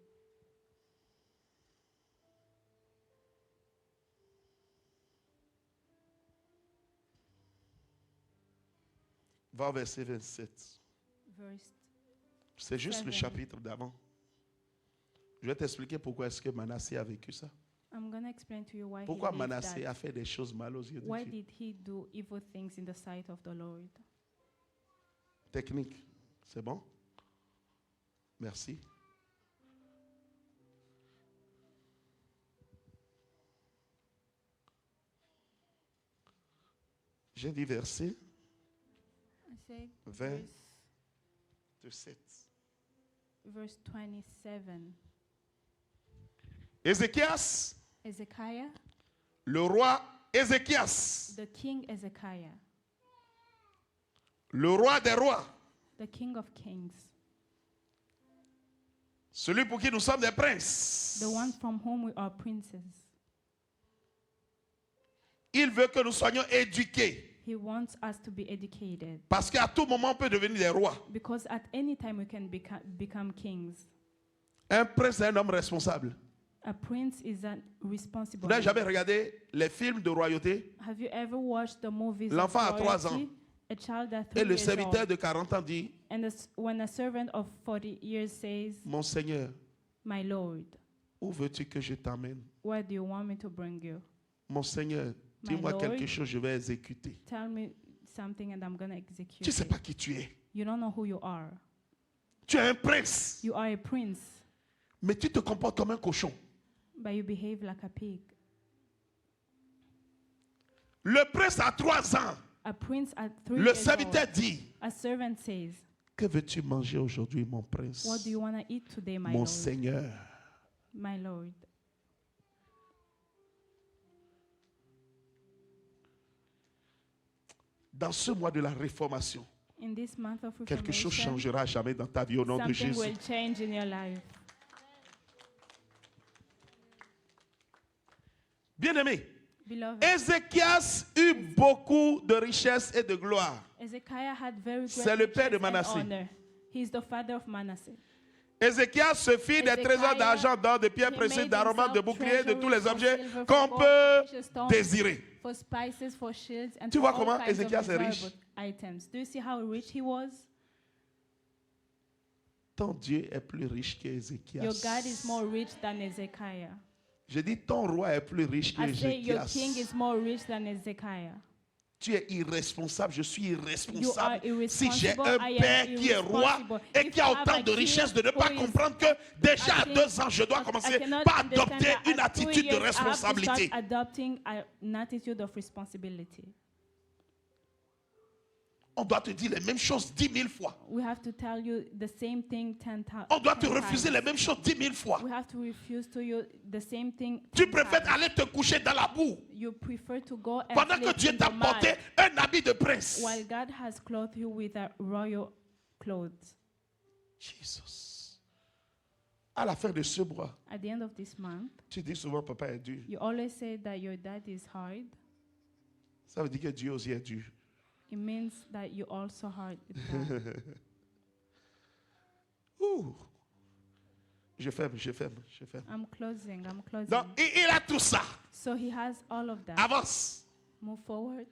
Va au verset 27. Verse C'est juste le 7. chapitre d'avant. Je vais t'expliquer pourquoi est-ce que Manassé a vécu ça. I'm going to explain to you why Pourquoi he did Manassé that. a fait des choses mal aux yeux de Why Dieu. did he do evil things in the sight of the Lord? Technique. C'est bon? Merci. J'ai dit verset I say 27. Verse 27. Ézéchias, Ezekiah, le roi Ézéchias, the king Ezekiah, le roi des rois, the king of kings, celui pour qui nous sommes des princes. the one from whom we are princes. Il veut que nous soyons éduqués. He wants us to be educated Parce qu'à tout moment, on peut devenir des rois. because at any time we can become kings. Un prince est un homme responsable. A prince is a Vous responsible. n'avez jamais regardé les films de royauté? Have you ever watched the movies L'enfant of a 3 royalty? ans. A child at 3 Et le years serviteur old. de 40 ans dit, And when a servant of 40 years says, mon Seigneur, "My Lord, où veux-tu que je t'amène? where do you want me to bring you? Mon Seigneur, My dis-moi Lord. quelque chose, je vais exécuter. Tell me something and I'm going to execute Tu ne sais it." pas qui tu es. You don't know who you are. Tu es un prince, You are a prince, mais tu te comportes comme un cochon. but you behave like a pig. Le prince a 3 ans. A prince at 3 Le years serviteur old. dit, A servant says, que veux-tu manger aujourd'hui, mon prince? "What do you want to eat today, my Mon Lord?" Seigneur. My Lord. Dans ce mois de la réformation, In this month of quelque chose reformation, changera jamais dans ta vie au nom de something Jésus. will change in your life. Bien-aimé, Beloved, Ézéchias eut beaucoup de richesses et de gloire. Ezekiah had very great C'est le père de riches and Manasseh. honor. He is the father of Manasseh. Ézéchias se fit des trésors d'argent, d'or, de pierres he précieuses, made d'aromates, de himself boucliers, de tous les treasuries objets for silver, qu'on for peut gold, precious stones, désirer. for spices, for shields, and Tu for vois comment all kinds of Ézéchias est riche? desirable items. Do you see how rich he was? Ton Dieu est plus riche Your qu'Ézéchias. God is more rich than Ezekiah. Je dis, ton roi est plus riche I say your king qu'Ézéchias. is more rich than Ezekiah. Tu es irresponsable, je suis You are irresponsable. Si j'ai irresponsible, un I am père qui est roi irresponsible. et If qui a you have autant a de king richesses, de ne pas who is comprendre que déjà à king, 2 ans, je dois I commencer cannot par understand adopter that une at 2 attitude de years, I have to responsabilité. start adopting an attitude of responsibility. On doit te dire les mêmes choses 10 000 fois. We have to tell you the same thing 10 times. On doit te refuser les mêmes choses 10 000 fois. We have to refuse to you the same thing. Tu 10 préfères times. aller te coucher dans la boue You prefer to go and pendant que sleep Dieu in t'a the porté mud un habit de prince. while God has clothed you with a royal clothes. Jesus. À la fin de ce mois, At the end of this month, tu dis souvent papa est dur. you always say that your dad is hard. Ça veut dire que Dieu aussi est dur. It means that you also hard with God. Ouh. Je ferme. I'm closing. Donc, il a tout ça. So he has all of that. Avance. Move forward.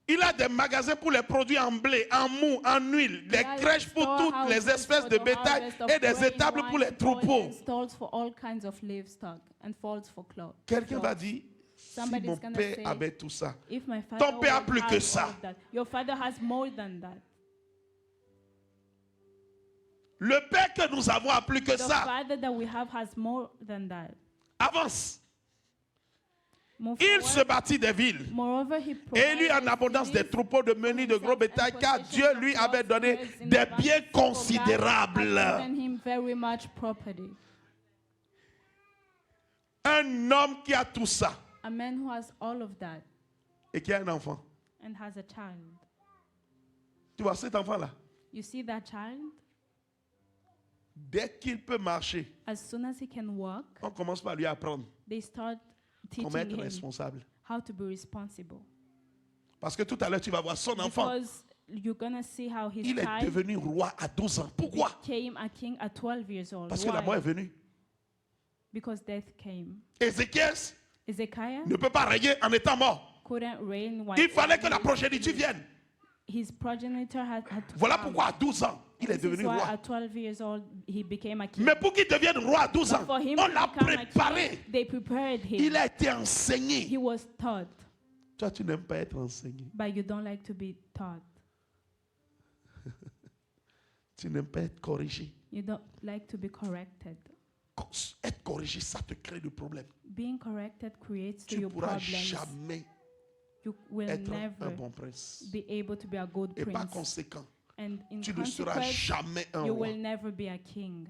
Il a des magasins pour les produits en blé, en mou, en huile, des He has crèches pour toutes storehouses les espèces for de the bétail harvest of et des grain, étables pour wine, les oil, troupeaux. and stalls for all kinds of livestock and folds for clothes. Quelqu'un va dire, si Somebody's mon gonna père say, avait tout ça, If my father ton père a would plus que have ça. all of that. Your father has more than that. Le père que nous avons a plus que The ça. father that we have has more than that. Avance. Move Il forward. se bâtit des villes. Moreover, he Et lui en provided abondance des cities troupeaux de menus, de gros bétail, car Dieu lui avait donné des biens has considérables. given him very much property. Un homme qui a tout ça A man who has all of that et qui a un enfant. and has a child. Tu vois cet enfant-là, You see that child? dès qu'il peut marcher, As soon as he can walk, on commence par lui apprendre they start comment teaching être him responsable. how to be responsible. Parce que tout à l'heure, tu vas voir son enfant. Because you're going to see how his Il est child devenu roi à 12 ans. Pourquoi? became a king at 12 years old. Parce que la Why? mort est venue. Because death came. Ézéchias Ezekiah ne peut pas régner en étant mort. couldn't reign while Il fallait que la progéniture vienne. his progenitor had to Voilà come. pourquoi à 12 ans, il est This is devenu why roi. at 12 years old he became a king. Mais pour qu'il devienne roi à 12 But ans, for him on to l'a become a king, préparé. they prepared him. Il a été enseigné. He was taught, Toi, tu n'aimes pas être enseigné. but you don't like to be taught. Tu n'aimes pas être corrigé. You don't like to be corrected. Être corrigé, ça te crée des problèmes. Being corrected creates to Tu ne you pourras problems. jamais You will être un never bon prince. be able to be a good Et par prince. conséquent, And in tu ne seras consequence, jamais un you roi. will never be a king.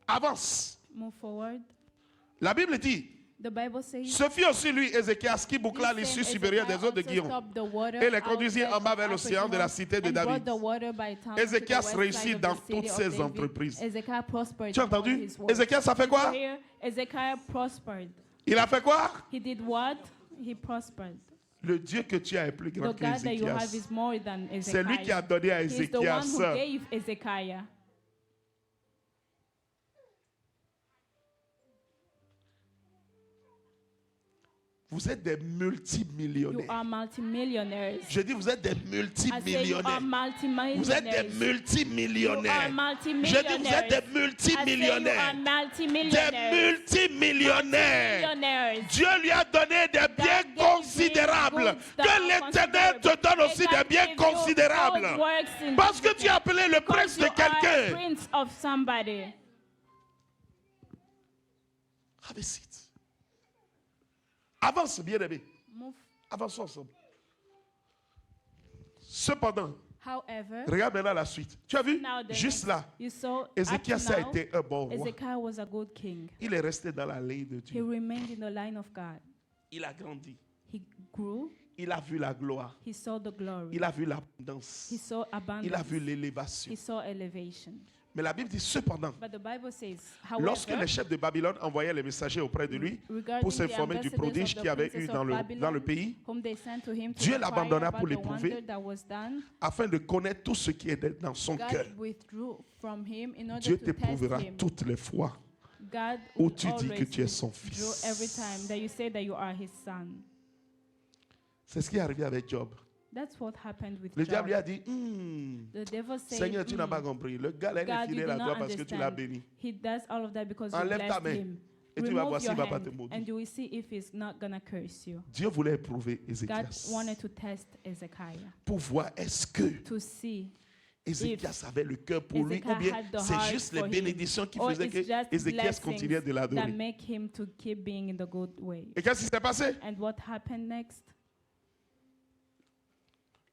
Avance. Move forward. La Bible dit, The Bible says, ce fut aussi lui, Ézéchias, qui boucla "This l'issue same supérieure des Ezekiel eaux de also Guillaume stopped the water et les conduisit outlet en bas of vers l'océan de la Upper cité de and brought David. the water by town to the Ézéchias west side réussit of the dans city toutes of ses David." entreprises. Ezekiel prospered Tu as in all entendu? his work. Ézéchias, ça fait Did you quoi? hear? Ezekiel prospered. Il a fait quoi? He did what? He prospered. Le Dieu que tu as est plus The grand que God that you have Ézéchias. is more than C'est lui qui a Ezekiel. donné à He's the one Ézéchias. who gave Ezekiel. Vous êtes des You multimillionnaires. are multimillionaires. Je dis, vous êtes des I say you are multimillionnaires. multimillionaires. Vous êtes des You are multimillionnaires. multimillionaires. Je dis, vous êtes des I say you multimillionnaires. are Des multimillionaires. multimillionnaires. Millionaires. Dieu lui a donné des biens God gave him considérables. goods that Que are l'Éternel te considerable. donne aussi God des biens gave you considérables. good works in Parce que business. tu es appelé le Because prince de you are a quelqu'un. prince of somebody. Have a seat. Avance, bien-aimé. Move. Avançons ensemble. Cependant, However, regarde maintenant la suite. Tu as vu? now the Juste next- là, you saw Ézéchias up a to now, été un bon roi. Ezekiel was a good king. Il est resté dans la ligne de He Dieu. remained in the line of God. Il a grandi. He grew. Il a vu la gloire. He saw the glory. Il a vu l'abondance. He saw Il a vu abundance. l'élévation. He saw elevation. Mais la Bible dit cependant, But the Bible says, lorsque however, les chefs de Babylone envoyaient les messagers auprès de lui regarding pour the s'informer du ambassadors prodige of the qu'il y avait princes eu of dans le Babylon, pays, whom they sent to him to Dieu inquire l'abandonna about pour the l'éprouver. wonder that was done, afin de connaître tout ce qui est dans son cœur. God withdrew from him in order Dieu to test t'éprouvera him. toutes les fois God où will tu dis que always tu es son withdraw every fils. time that you say that you are his son. C'est ce qui est arrivé avec Job. That's what happened with Le Job. diable lui a dit, The devil said, Seigneur, tu n'as pas compris. Le gars là, il est God, you fidèle do à toi not parce que tu l'as understand. béni. He does all of that because you Enlève ta blessed main him. et tu vas voir Remove s'il your va pas te hand maudire. and you will see if he's not going to curse you. Dieu voulait éprouver God Ézéchias wanted to test Ezekiel pour voir est-ce que to see Ézéchias avait le cœur pour lui Ezekiel ou bien had the c'est heart juste les for him, bénédictions qui or faisaient it's que just Ézéchias continuait de blessings that l'adorer. make him to keep being in the good way. Et qu'est-ce qui s'est passé? And what happened next?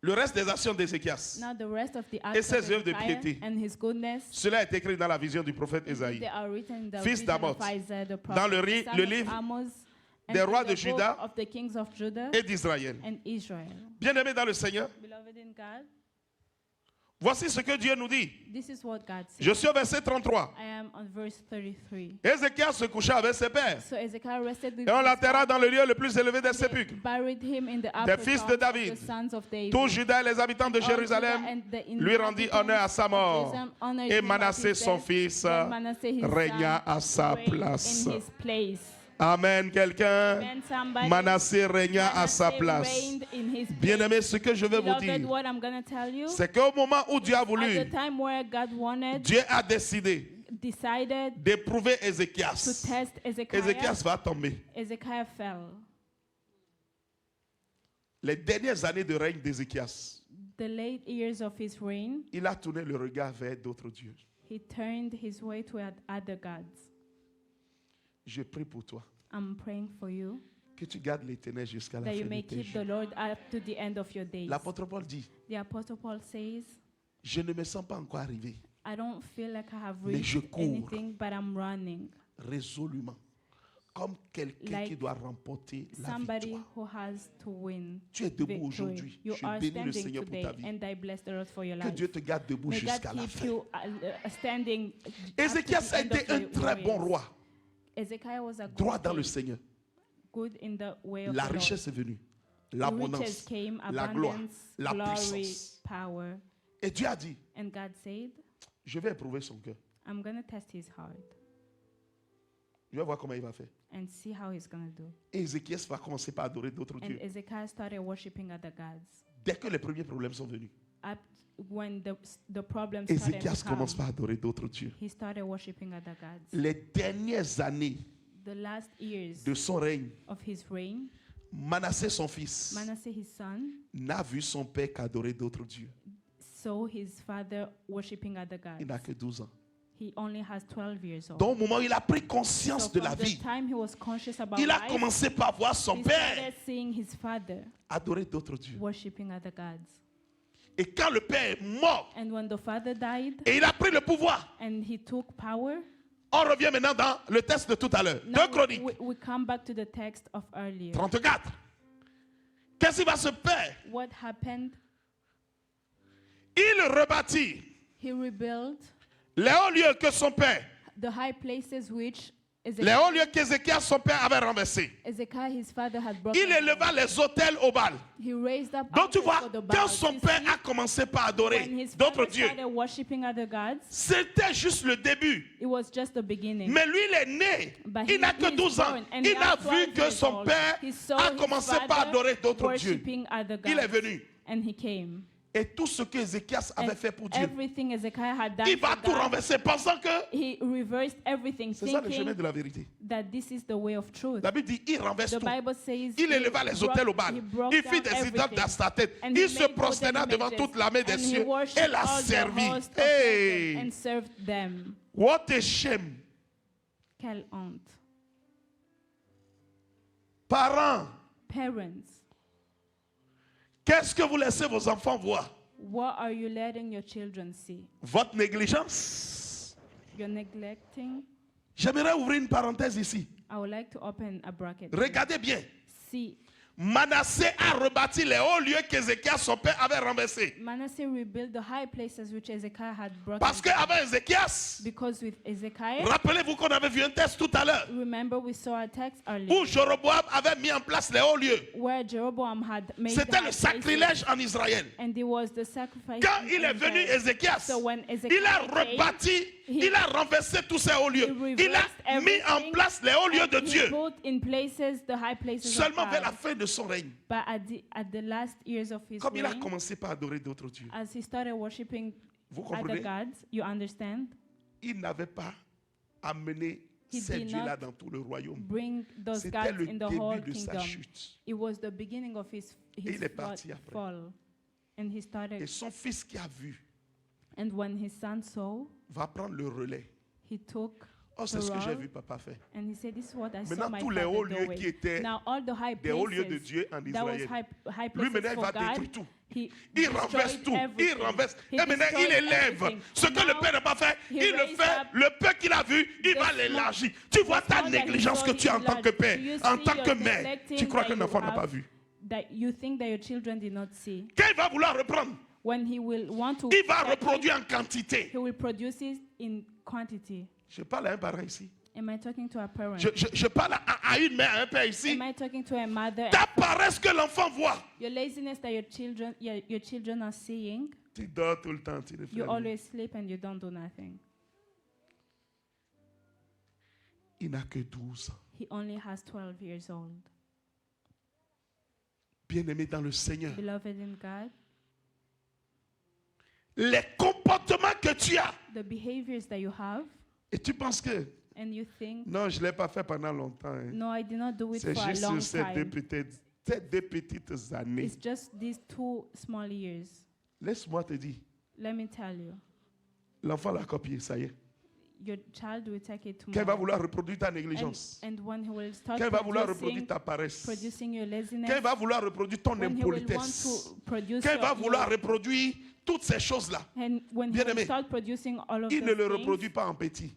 Le reste des actions d'Ézéchias, Now the rest of the Et acts ses of œuvres de Ezekiel piété. and his goodness, cela est écrit dans la vision du prophète Ésaïe. they are written in the Fils vision d'Amoz, of Isaiah the prophet, dans le son of livre Amos, and des in rois the de book Juda of the kings of Judah et d'Israël. and Israel. Bien-aimés dans le Seigneur, Beloved in God, voici ce que Dieu nous dit. this is what God says. Je suis au verset 33. I am on verse 33. Ézéchias se coucha avec ses pères So Ezekiel rested with et on his l'enterra father. dans le lieu le plus élevé des They sépulcres. buried him in the upper fils part de of David. the sons of David. Tout Juda et les habitants de All Judah Jérusalem and the lui rendit inhabitants honneur à sa of mort. Jerusalem honored Et him at Manassé, his son death. fils, Then Manasseh, his régna son, à sa reigned place. in his place. Amen, quelqu'un. Amen, somebody. Manassé régna à sa Manasseh place. reigned in his place. Bien-aimé, ce que je vais vous Beloved, dire, what I'm going to tell you, c'est qu'au moment où Dieu a at voulu, the time where God wanted, Dieu a décidé decided d'éprouver to Ézéchias. test Ezekiel, Ézéchias va tomber. Ezekiel fell. Les dernières années de règne d'Ézéchias, The late years of his reign, il a tourné le regard vers d'autres dieux. he turned his way toward other gods. Je prie pour toi, I'm praying for you que tu gardes l'Éternel jusqu'à la that fin you de may tes keep the jours. Lord up to the end of your days. L'apôtre Paul dit, The Apostle Paul says, je ne me sens pas encore arrivé I don't feel like I have Mais je reached cours. anything, but I'm running. résolument, comme quelqu'un Like qui doit remporter la Somebody victoire. who has to win Tu es debout victory. aujourd'hui. You Je are bénis le standing Seigneur pour today, ta vie. and I bless the Lord for your Que life. Dieu te garde debout May God jusqu'à la keep fin. you standing. up to Ézéchias the a end of été un your très bon years. roi, Ezekiel was a droit good dans le king, Seigneur. good in the way of La the Lord. richesse est venue, Riches l'abondance, came, la gloire, abundance, la glory, puissance. power. Et Dieu a dit, And God said, je vais éprouver son cœur. I'm going to test his heart Je vais voir comment il va faire. and see how he's going to do. Et Ézéchias va commencer par adorer d'autres And dieux. Ezekiel started worshiping other gods. Dès que les premiers problèmes sont venus, Up when the problems started Ézéchias to commence come, par adorer d'autres dieux. he started worshiping other gods. Les dernières années The last years de son règne, of his reign, Manassé, son fils, Manasseh, his son, n'a vu son père qu'adorer d'autres dieux. saw his father worshiping other gods. Il n'a que 12 ans. He only has 12 years old. Donc, au moment où il a pris conscience So de la from the vie, time he was conscious about il a life, commencé par voir son he père started seeing his father adorer d'autres dieux. worshiping other gods. Et quand le père est mort, And when the father died et il a pris le pouvoir, and he took power, on revient maintenant dans le texte de tout à l'heure. 2 now Chroniques we come back to the text of earlier. 34. Qu'est-ce qui va se faire? What happened? Il rebâtit He rebuilt les hauts lieux que son père, the high places which les hauts lieux qu'Ézéchias, son père, avait renversés. Ezekiah, his father, had broken Il éleva les autels au Baal. He raised up Donc tu altars vois, for the quand Baals. son You père see, a commencé par adorer when his d'autres father dieux, started worshiping other gods, c'était juste le début. it was just the beginning. Mais lui, il est né. But Il n'a he que is 12 ans. born, and Il he a has 12 vu que years son old. père He saw a his commencé par father adorer d'autres dieux. worshiping other gods. Il est venu. And he came. Et tout ce que Ézéchias avait And fait pour Dieu, everything Ezekiah had done il va for tout God, renverser pensant que he reversed everything, c'est ça le chemin thinking de la vérité. that this is the way of truth. La Bible dit, il renverse The tout. Bible says Il éleva les autels au Baal. he broke Il fit down des idoles everything. dans sa tête. And Il he se made prosterna golden devant images. toute l'armée des And he cieux worshipped et la all the servit. host of Hey! heaven and served them. What a shame. Quelle honte. Parents, Parents, qu'est-ce que vous laissez vos enfants voir? what are you letting your children see? Votre négligence. You're neglecting. J'aimerais ouvrir une parenthèse ici. I would like to open a bracket. Regardez bien. See, Manassé a rebâti les hauts lieux qu'Ézéchias, son père, avait renversés. Manasseh rebuilt the high places which Ezekiah had broken Parce down. qu'avec Ézéchias, Because with Ezekiah, rappelez-vous qu'on avait vu un texte tout à l'heure remember we saw a text earlier où Jéroboam avait mis en place les hauts lieux. where Jeroboam had made C'était the le high sacrilège places, en Israël. and it was the sacrifice. Quand in il est venu Israel. Ézéchias, So when il a Ezekiah came, rebâti, il a renversé tous ces hauts lieux. he Il a reversed mis en everything, place les hauts lieux de and he Dieu. put in places the high places of Seulement vers la God. fin de son règne, But at the last years of his comme il a reign, commencé par adorer d'autres dieux, as he started worshiping vous other comprenez, gods, you understand? il n'avait pas amené He ces did dieux-là not dans tout le royaume. Bring those C'était gods le in the whole début de sa kingdom. chute. It was the beginning of his il est parti après. fall. And he Et started, son fils qui a vu and when his son saw, va prendre le relais. he took Oh, c'est the ce que j'ai role, vu papa faire. and he said, "This is what I saw Maintenant, my tous les hauts father lieux qui doing." étaient Now all the high des hauts lieux de places Dieu en that was Israël, high lui maintenant places il va for God, détruire tout. he Il renverse destroyed tout, il everything. renverse. He Et maintenant, il destroyed élève. everything. Ce que le Now, père n'a pas fait, he il le raised fait. up Le peu qu'il a vu, il the va small- l'élargir. Tu vois the ta small that he négligence saw, que he tu as en tant que enlarged. père, Do you en see tant your que mère. neglecting Tu crois that qu'un you enfant n'a have? pas vu. That you think that your children did not see. Quand il va vouloir reprendre, When he will want to, il va take it, reproduire en quantité. he will produce it in quantity. Je parle à un parent ici. Am I talking to a parent? Je parle à une mère, à un père ici. Am I talking to a mother? Ta paresse que l'enfant voit. Your laziness that your children are seeing, Tu dors tout le temps, tu ne fais you rien. always sleep and you don't do nothing. Il n'a que 12 ans. He only has 12 years old. Bien-aimé dans le Seigneur. Beloved in God, Les comportements que tu as. the behaviors that you have, Et tu penses que, and you think, non, je ne l'ai pas fait pendant longtemps. Hein. no, I did not do it C'est for a juste long sur ces time. deux petites années. It's just these 2 small years. Laisse-moi te dire, Let me tell you, l'enfant l'a copié, ça y est. your child will take it Quand il va tomorrow. vouloir reproduire ta négligence, And when he will start quand il va vouloir reproduire producing, ta paresse, producing your laziness, quand il va vouloir reproduire ton when he will want impolitesse, to produce quand il va your, vouloir reproduire toutes ces choses-là, and when he Bien-aimé, will start producing all of il ne those le things, reproduit pas en petit.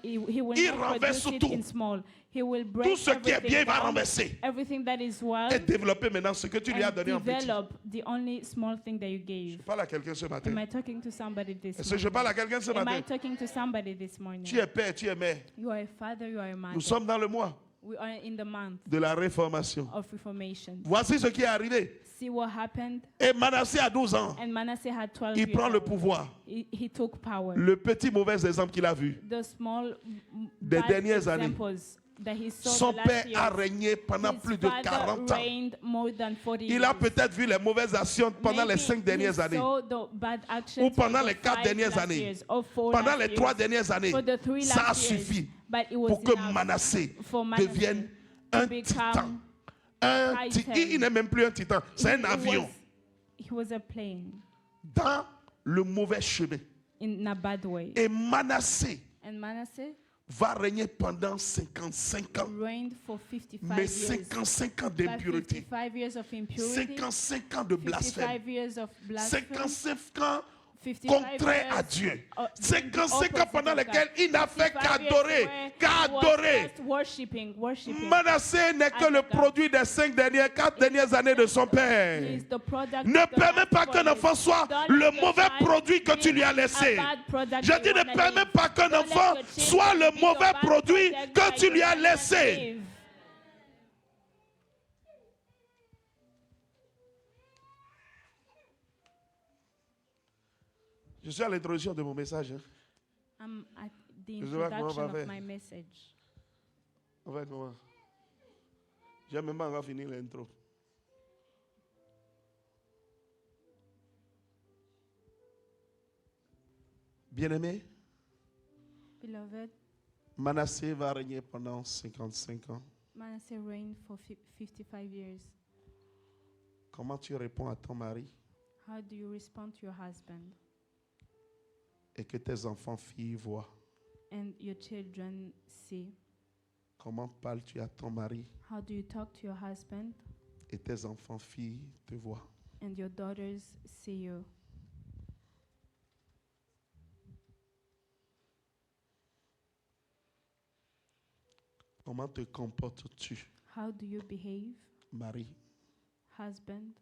he will Il not renverse produce it tout. in small. He will Tout break ce qui est bien, everything il va down, renverser. everything that is well, Et développer maintenant ce que tu lui as and donné en petit. develop the only small thing that you Je gave. parle à quelqu'un ce matin. Am I talking to somebody this Est-ce que je parle à quelqu'un ce morning? Am I matin? talking to somebody this morning? Tu es père, tu es mère. You are a father, you are a Nous mother. sommes dans le mois We are in the month de la réformation. of Reformation. Voici ce qui est arrivé. See what happened? Et Manassé a 12 ans. And Manasseh had 12 Il years prend le old. pouvoir. He took power. Le petit mauvais exemple qu'il a vu. The small Des bad dernières années. examples that he saw Son the last père a years. régné pendant His plus de father 40 ans. reigned more than 40 Il a years. peut-être vu les mauvaises actions pendant les Maybe 5 dernières he années. saw the bad actions Ou pendant for the les 4 5 dernières last années. years, or 4 Pendant last les 3 years, dernières années. for the 3 Ça a last years. suffi But it was pour que enough Manassé for Manasseh devienne to un become titan. Il n'est même plus un titan, c'est un avion. He was a plane Dans le mauvais chemin. in a bad way. Et Manassé, And Manasseh, va régner pendant 55 ans. reigned for 55 Mais years. 55 ans But d'impureté. 55 years of impurity, 55 ans de blasphème. 55 years of blasphemy, 55 ans 55 contraire à years Dieu. of- 55 ans opposite pendant of lesquels God. il n'a fait 55 years qu'adorer. where Qu'adorer. he was just worshiping. Manassé n'est que le God. produit des 4 dernières années de son He père. is the product Ne of the permets last pas 4 qu'un years. enfant soit Don't le let your mauvais child produit que tu be lui as a laissé. bad product Je you dis, ne wanna permets leave. pas qu'un Don't let enfant your children soit le be the mauvais bad produit product que that tu you lui as wanna laissé. leave. Je suis à l'introduction de mon message. Hein. I'm at the Je sais pas comment on introduction va of faire. my message. On va comment? J'ai même pas encore fini l'intro. Bien-aimé, Beloved, Manassé va régner pendant 55 ans. Manasseh reigned for 55 years. Comment tu réponds à ton mari How do you respond to your husband et que tes enfants filles voient? and your children see? Comment parles-tu à ton mari How do you talk to your husband et tes enfants filles te voient? and your daughters see you? Comment te comportes-tu, How do you behave, mari, husband,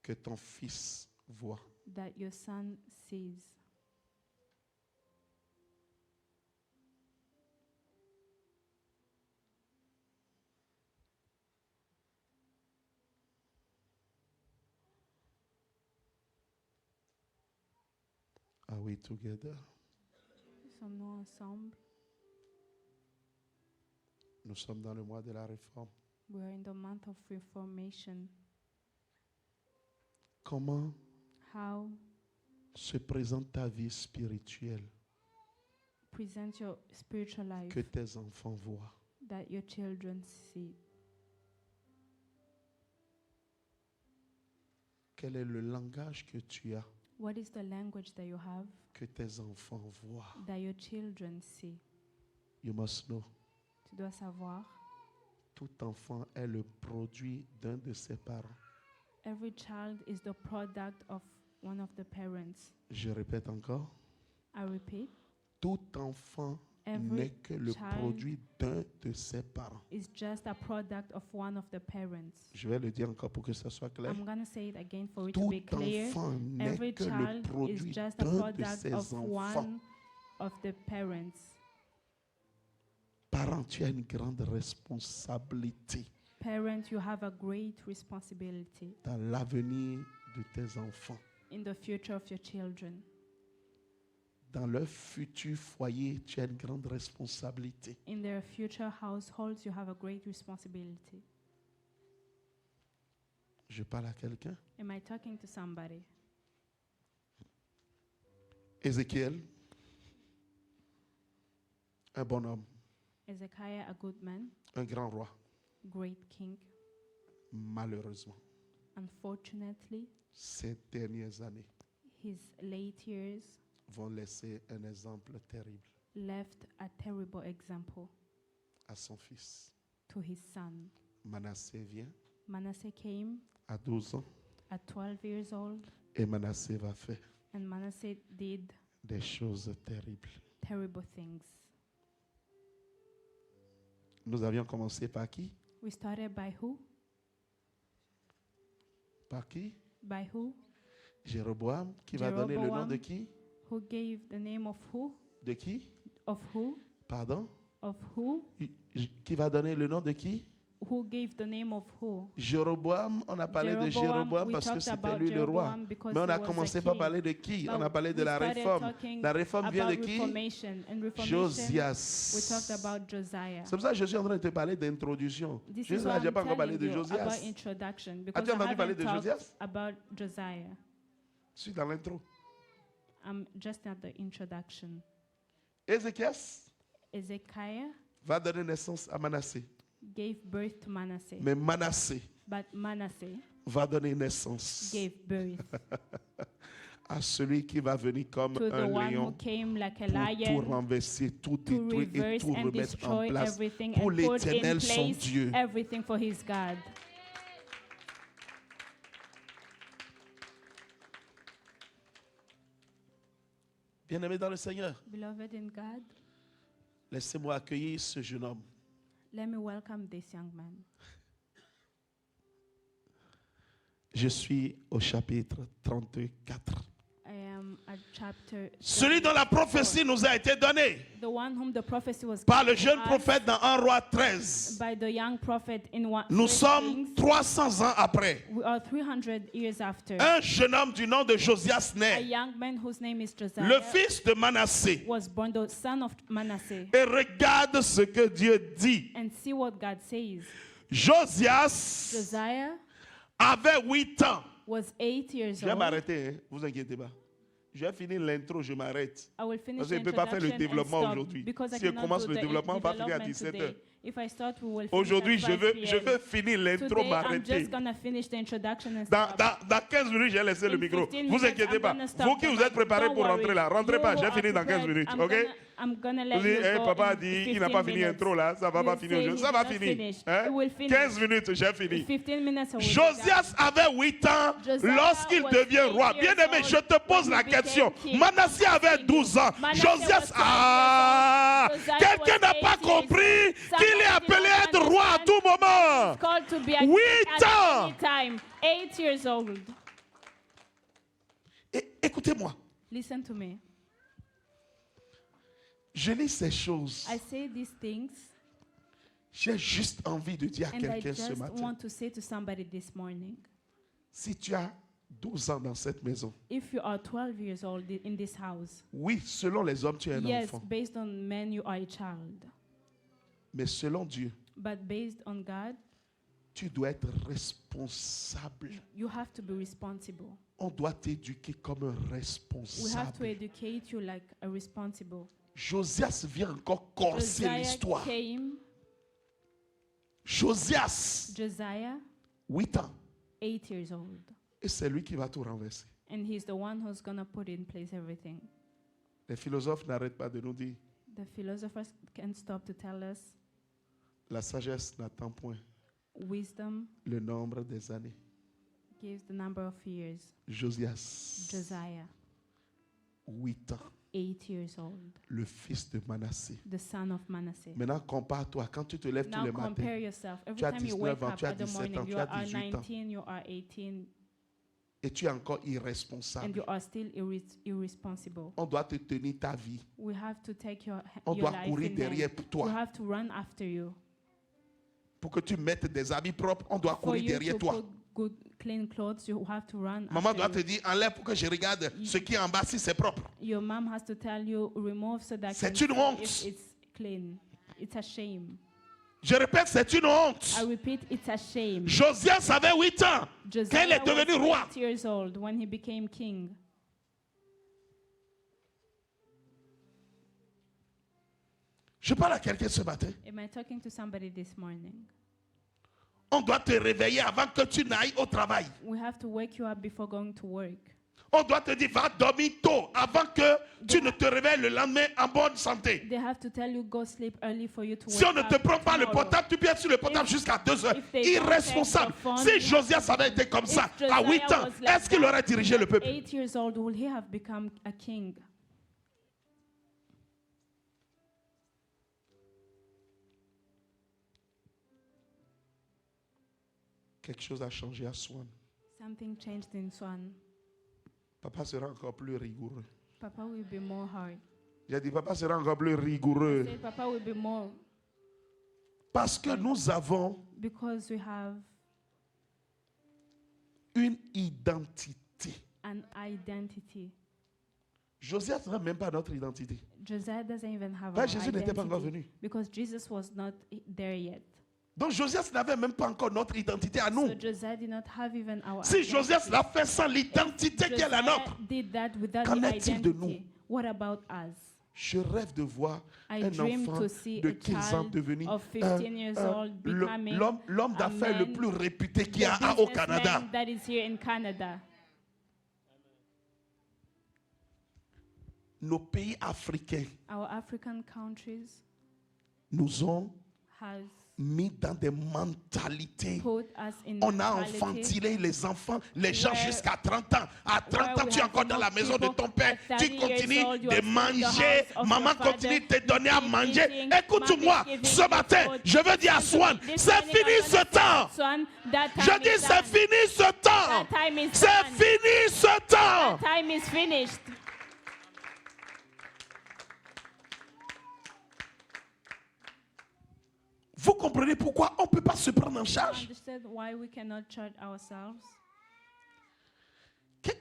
que ton fils voit? that your son sees? Are we together? Sommes-nous ensemble? Nous sommes dans le mois de la réforme. We are in the month of Reformation. Comment How se présente ta vie spirituelle present your spiritual life que tes enfants voient? that your children see? Quel est le langage que tu as What is the language that you have que tes enfants voient? that your children see? You must know. Tu dois savoir, Tout enfant est le produit d'un de ses parents. every child is the product of one of the parents. Je répète encore. I repeat, Tout enfant every n'est que le child produit d'un de ses parents. is just a product of one of the parents. Je vais le dire encore pour que ça soit clair. I'm going to say it again for it to Tout be clear. enfant n'est Every que le child is produit just a d'un de product ses of enfants. one of the parents. Parent, tu as une grande responsabilité Parent, you have a great responsibility dans l'avenir de tes enfants. in the future of your children. Dans leur futur foyer, tu as une grande responsabilité. In their future households, you have a great responsibility. Je parle à quelqu'un. Am I talking to somebody? Ézéchiel, un bon homme, Ezekiah, a good man, un grand roi. great king. Malheureusement, Unfortunately, ces dernières années his late years vont laisser un exemple terrible left a terrible example à son fils. to his son. Manassé vient Manasseh came à 12 ans at 12 years old, et Manassé va faire and Manasseh did des choses terribles. terrible things. Nous avions commencé par qui? We started by who? Par qui? By who? Jéroboam, qui va donner le nom Jéroboam. de qui? Who gave the name of who? De qui? Of who? Pardon? Of who? Qui va donner le nom de qui? Who gave the name of who? Jéroboam, on a parlé de Jéroboam we parce que talked c'était about lui le roi. Jeroboam because Mais on he a was commencé a par king. parler de qui? But On a parlé de we la started réforme. talking La réforme vient de about qui? Reformation. And Reformation, Josias. we talked about Josiah. C'est pour ça que je suis en train de te parler d'introduction. This Je is why n'ai I'm pas encore parlé telling de you about Josias. introduction, because As-tu I entendu parler haven't de talked Josias? about Josiah. Je suis dans l'intro. I'm just at the introduction. Ézéchias Ezekiah va donner naissance à Manassé. gave birth to Manasseh, Mais Manassé but Manasseh va donner naissance gave birth à celui qui va venir comme to the un one who lion came like a pour tout lion renverser, tout to détruire et reverse tout and remettre en destroy place everything pour and put in l'Éternel son place Dieu. everything for his God. Bien-aimé dans le Seigneur, Beloved in God, laissez-moi accueillir ce jeune homme. let me welcome this young man. Je suis au chapitre 34. I am at chapter Celui dont la prophétie nous a été donnée the one whom the prophecy was par le given jeune to us prophète dans 1 Roi 13. by the young prophet in one. Nous First sommes Kings. 300 ans après. We are 300 years after. Un jeune homme du nom de Josias A naît, young man whose name is Josiah le fils de Manassé. was born, the son of Manasseh. Et regarde ce que Dieu dit. And see what God says. Josias Josiah avait 8 ans. was 8 years Je vais old. m'arrêter, hein, vous inquiétez pas. Je vais finir l'intro, je m'arrête. I will finish Parce the qu'il ne peut pas faire le introduction and développement stop aujourd'hui. because I Si on cannot commence do le the développement, on va finir à development 17 today. heures. If I start, we will finish Aujourd'hui, at 5 je veux finir l'intro, Today, I'm m'arrêter. just gonna finish the introduction and Dans, stop. dans 15 minutes, j'ai laissé le In micro. 15 Vous minutes, inquiétez I'm pas. gonna stop Vous qui the vous êtes mic. préparés Don't pour worry. rentrer là, rentrez You pas, who j'ai are fini dans 15 prepared, minutes, I'm ok? I'm gonna let Vous dites, you hey, go papa in dit, il 15 n'a pas fini minutes. l'intro là, ça va pas You finir say aujourd'hui. he Ça va did not finir. finish. Hein? It will finish. 15 minutes, j'ai fini. 15 minutes I will be Josias done. avait 8 ans Josiah lorsqu'il was devient 8 roi. years Bien-aimé, old je te pose when la he became question. king. Manasseh avait 12 ans. Manasseh Josias, was 12 years old. Josiah quelqu'un n'a was pas 8 years compris old. qu'il Somebody est did appelé à not être roi à understand. tout moment. He's called to be a 8 king ans. at any time. 8 years old. Et écoutez-moi, Listen to me. je lis ces choses. I say these things J'ai juste envie de dire à and I quelqu'un ce just matin. want to say to somebody this morning. Si tu as 12 ans dans cette maison, If you are 12 years old in this house, oui, selon les hommes, tu es un yes, enfant. based on men, you are a child. Mais selon Dieu, But based on God, tu dois être responsable. you have to be responsible. On doit t'éduquer comme un We have to responsable. educate you like a responsible. Josias vient encore corser Josiah l'histoire. came, Josias, Josiah, 8 ans. 8 years old. Et c'est lui qui va tout renverser. And he's the one who's going to put in place everything. Les philosophes n'arrêtent pas de nous dire, The philosophers can't stop to tell us la sagesse n'attend point wisdom le nombre des années. gives the number of years. Josias, Josiah, 8 ans, 8 years old, le fils de Manassé. the son of Manasseh. Maintenant, compare-toi. Quand tu te lèves tous Now les compare matins yourself. Every Tu as time you 19 wake ans, up tu as at the 17 morning, ans, tu you as are 18 ans. 19, you are 18, et tu es encore and irresponsable, you are still irresponsible. on doit te tenir ta vie. We have to take your On your doit life courir in derrière hand. pour We toi. have to run after you. Pour que tu mettes des habits propres, on doit For courir you derrière to toi. put good, clean clothes, you have to run Maman after doit te you. dire, enlève pour que je regarde ce qui est en bas si c'est propre. Your mom has to tell you, remove so that C'est you une can honte. see if it's clean. It's a shame. Je répète, c'est une honte. I repeat, it's a shame. Josias avait 8 ans quand il Josiah est devenu was roi. 8 years old when he became king. Je parle à quelqu'un ce matin. Am I talking to somebody this morning? On doit te réveiller avant que tu n'ailles au travail. We have to wake you up before going to work. On doit te dire, va dormir tôt avant que tu ne te réveilles le lendemain en bonne santé. They have to tell you go sleep early for you to Si on ne wake te up prend pas le tomorrow. portable, tu peux être sur le portable jusqu'à 2 heures. if they don't Irresponsable. take your phone, Si Josias avait été comme ça If à Josiah 8 ans, was like est-ce qu'il that, aurait dirigé le peuple? 8 years old, will he have become a king? Quelque chose a changé à Swan. Something changed in Swan. Papa sera encore plus rigoureux. Papa will be more hard. J'ai dit, papa sera encore plus rigoureux. Say, Papa will be more, Parce que nous avons because we have une identité. an identity. Josias n'a même pas notre identité. Josiah doesn't even have Ben, our Jésus n'était pas encore identity venu. because Jesus was not there yet. Donc Josias n'avait même pas encore notre identité à nous. So Josiah did not have even our Si identity. Josias l'a fait sans l'identité qui est la Josiah nôtre, did that without Qu'en the est-il de identity. What about us? je rêve de voir I un dream enfant to see de a 15 ans child devenir of 15 years old becoming l'homme a d'affaires le man, plus réputé qu'il y the a au Canada. businessman that is here in Canada. nos pays africains Our African countries nous ont has mis dans des mentalités. put us in On a mentality enfantilé les enfants, les gens where- jusqu'à 30 ans. À 30 ans, we tu es have encore dans la enough maison de people ton père. at Tu 30 continues years old, you de are still in the manger. house of Maman your father, continue de te donner à eating, manger. eating, Écoute-moi, mommy giving ce you matin, food. je veux dire à Swan, This c'est morning, fini I'm ce gonna temps. say, Son, that time Je dis, is c'est done. fini ce temps. That time is C'est done. fini ce temps. That time is finished. Vous comprenez pourquoi on ne peut pas se prendre en charge? Understand why we cannot charge ourselves? Que-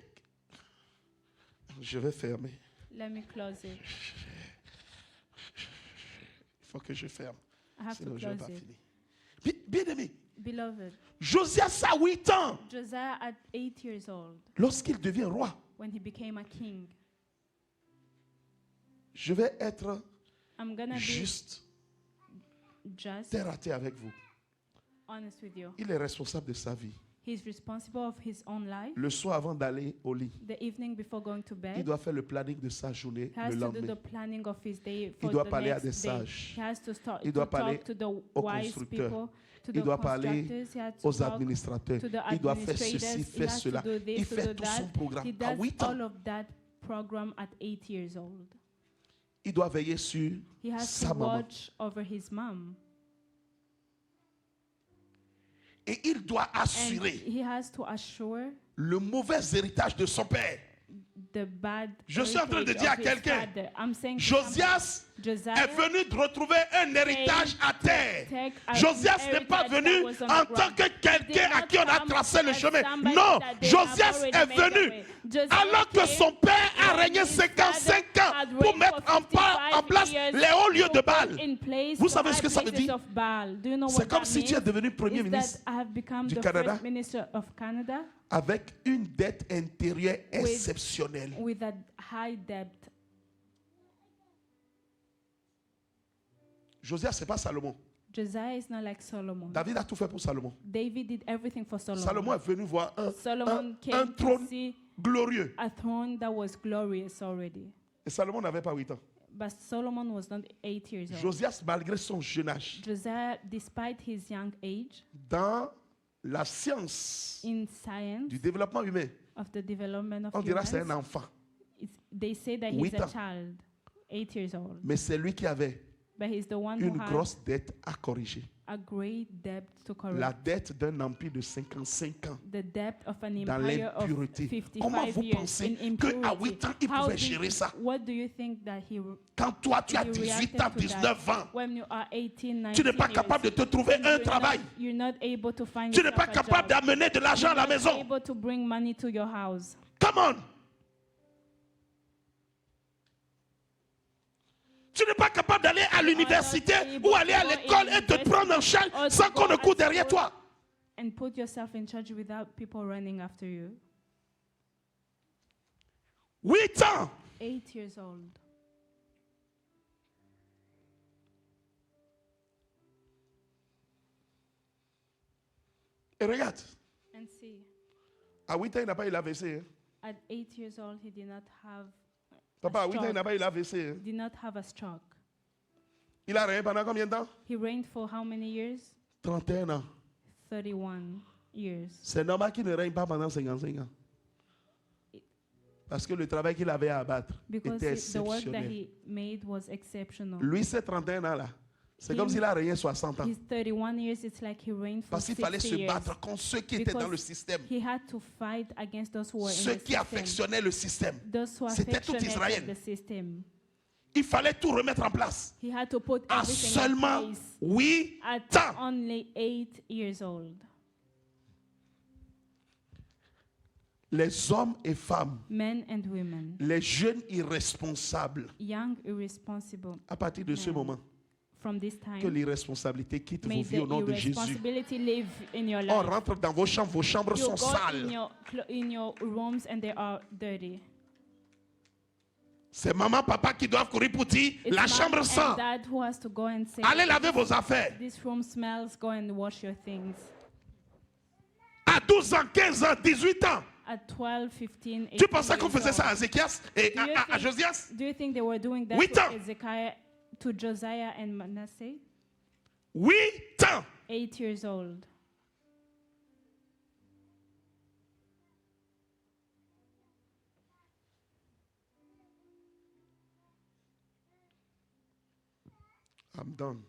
Je vais fermer. Let me close it. Il faut que je ferme. I have Sinon, to je ne vais close pas it. finir. Bien-aimé, Beloved, Josias a 8 ans Josiah at 8 years old, lorsqu'il devient roi. when he became a king, Je vais être I'm gonna be juste just terre à terre avec vous. honest with you. Il est responsable de sa vie. He's responsible of his own life. Le soir avant d'aller au lit, The evening before going to il bed, doit faire le planning de sa journée he has le to do lendemain. the planning of his day for doit the parler à next des day. sages. He has to start Il to doit parler talk to the aux wise constructeurs. people, to Il the doit parler constructors. He has to aux talk administrateurs. to the Il doit faire ceci, administrators. He faire has cela. to do this, Il to fait do tout son that. programme He à does 8 ans. all of that program at 8 years old. Il doit veiller sur He has sa to maman. watch over his mom. Et il doit And assurer he has to assure le mauvais héritage de son père. the bad Je suis en train de heritage dire à of his quelqu'un, father. I'm saying to Josias Josiah est venu de retrouver un héritage à terre. take a Josias n'est pas heritage venu that was on en the tant ground. que He did quelqu'un à not qui on a come tracé le as chemin. somebody Non, that they Josias have est already made venu the way. Josiah alors que came son père a when régné his 55 father ans had pour reigned mettre for en 55 place years les hauts lieux to de put Baal. in place Vous the savez ce high que ça veut places dire? of Baal. Do you know C'est what comme that si tu es means? devenu premier Is ministre that I have become du the Canada first minister of Canada avec une dette intérieure exceptionnelle. with a high debt. Josias, ce n'est pas Salomon. Josiah is not like Solomon. David a tout fait pour Salomon. David did everything for Solomon. Salomon est venu voir Solomon un came to trône see glorieux. a throne that was glorious already. Et Salomon n'avait pas 8 ans. But Solomon was not 8 years old. Josias, malgré son jeune âge, Josiah, despite his young age, dans la science in science du développement humain, of the development of on dira humans, c'est un enfant. they say that 8 he's a ans. child, 8 years old. Mais c'est lui qui avait But he's the one une who has grosse dette à corriger. a great debt to correct. La dette d'un empire de 55 ans The debt of an dans empire of l'impureté. Comment 55 vous years pensez in qu'à impurity. 8 ans, il How pouvait do gérer you- ça? What do you think that Quand toi, tu as he 18 reacted ans, to 19 ans, that? When you are 18, 19 tu n'es pas years, capable de te trouver un you're travail. you're not able to find Tu n'es yourself pas a capable job. d'amener de l'argent à la You're not maison. able to bring money to your house. Come on. Tu n'es pas capable d'aller à l'université ou aller à l'école et te prendre en charge sans qu'on ne court derrière toi. And put yourself in charge without people running after you. 8 ans. 8 years old. Et regarde, And see, à 8 ans, il n'a pas eu l'AVC. Hein. at 8 years old, he did not have Papa, à 8 ans, il stroke. n'a pas eu l'AVC. Hein. Did not have a stroke. Il a régné pendant combien de temps? He reigned for how many years? 31 ans. 31 years. C'est normal qu'il ne règne pas pendant 55 ans. Parce que le travail qu'il avait à abattre Because était the work that exceptionnel. he made was exceptional. Lui, ces 31 ans-là, c'est comme Him- s'il a régné 60 ans. His 31 years, it's like he reigned for Parce qu'il fallait 60 se years. battre contre ceux qui étaient dans le système. He had to fight against those who were in Ceux the qui system. affectionnaient le système. Those who C'était tout affectionated Israël. the system. Il fallait tout remettre en place. He had to put À everything seulement in place 8 at ans. only 8 years old. Les hommes et femmes, Men and women, les jeunes irresponsables, young, irresponsible, à partir de ce Men. moment, from this que time, l'irresponsabilité quitte vos may vies the au nom de Jésus. irresponsibility live in your On life. rentre dans vos chambres You sont go sales. in your rooms and they are dirty. C'est maman, papa qui doivent courir pour dire It's la mom chambre and sent. dad who has to go and say, Allez laver vos affaires. this room smells, go and wash your things. À 12 ans, 15 ans, 18 ans, At 12, 15, 18 Tu pensais qu'on years faisait ça à old. Ézéchias et Do you à think- Josias? Do you think they were doing that 8 ans. to Ezekiah, to Josiah and Manasseh? 8 ans. 8 years old. I'm done.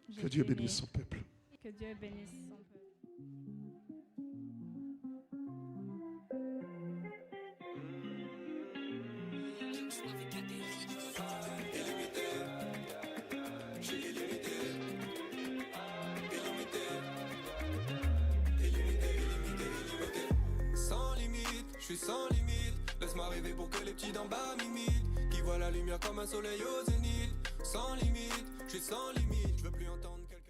J'ai Que Dieu fini. bénisse son peuple. Que Dieu bénisse son peuple. Sans limite, je suis sans limite. Laisse-moi rêver pour que les petits d'en bas m'imitent. Qui voient la lumière comme un soleil au zénith. Sans limite, je suis sans limite.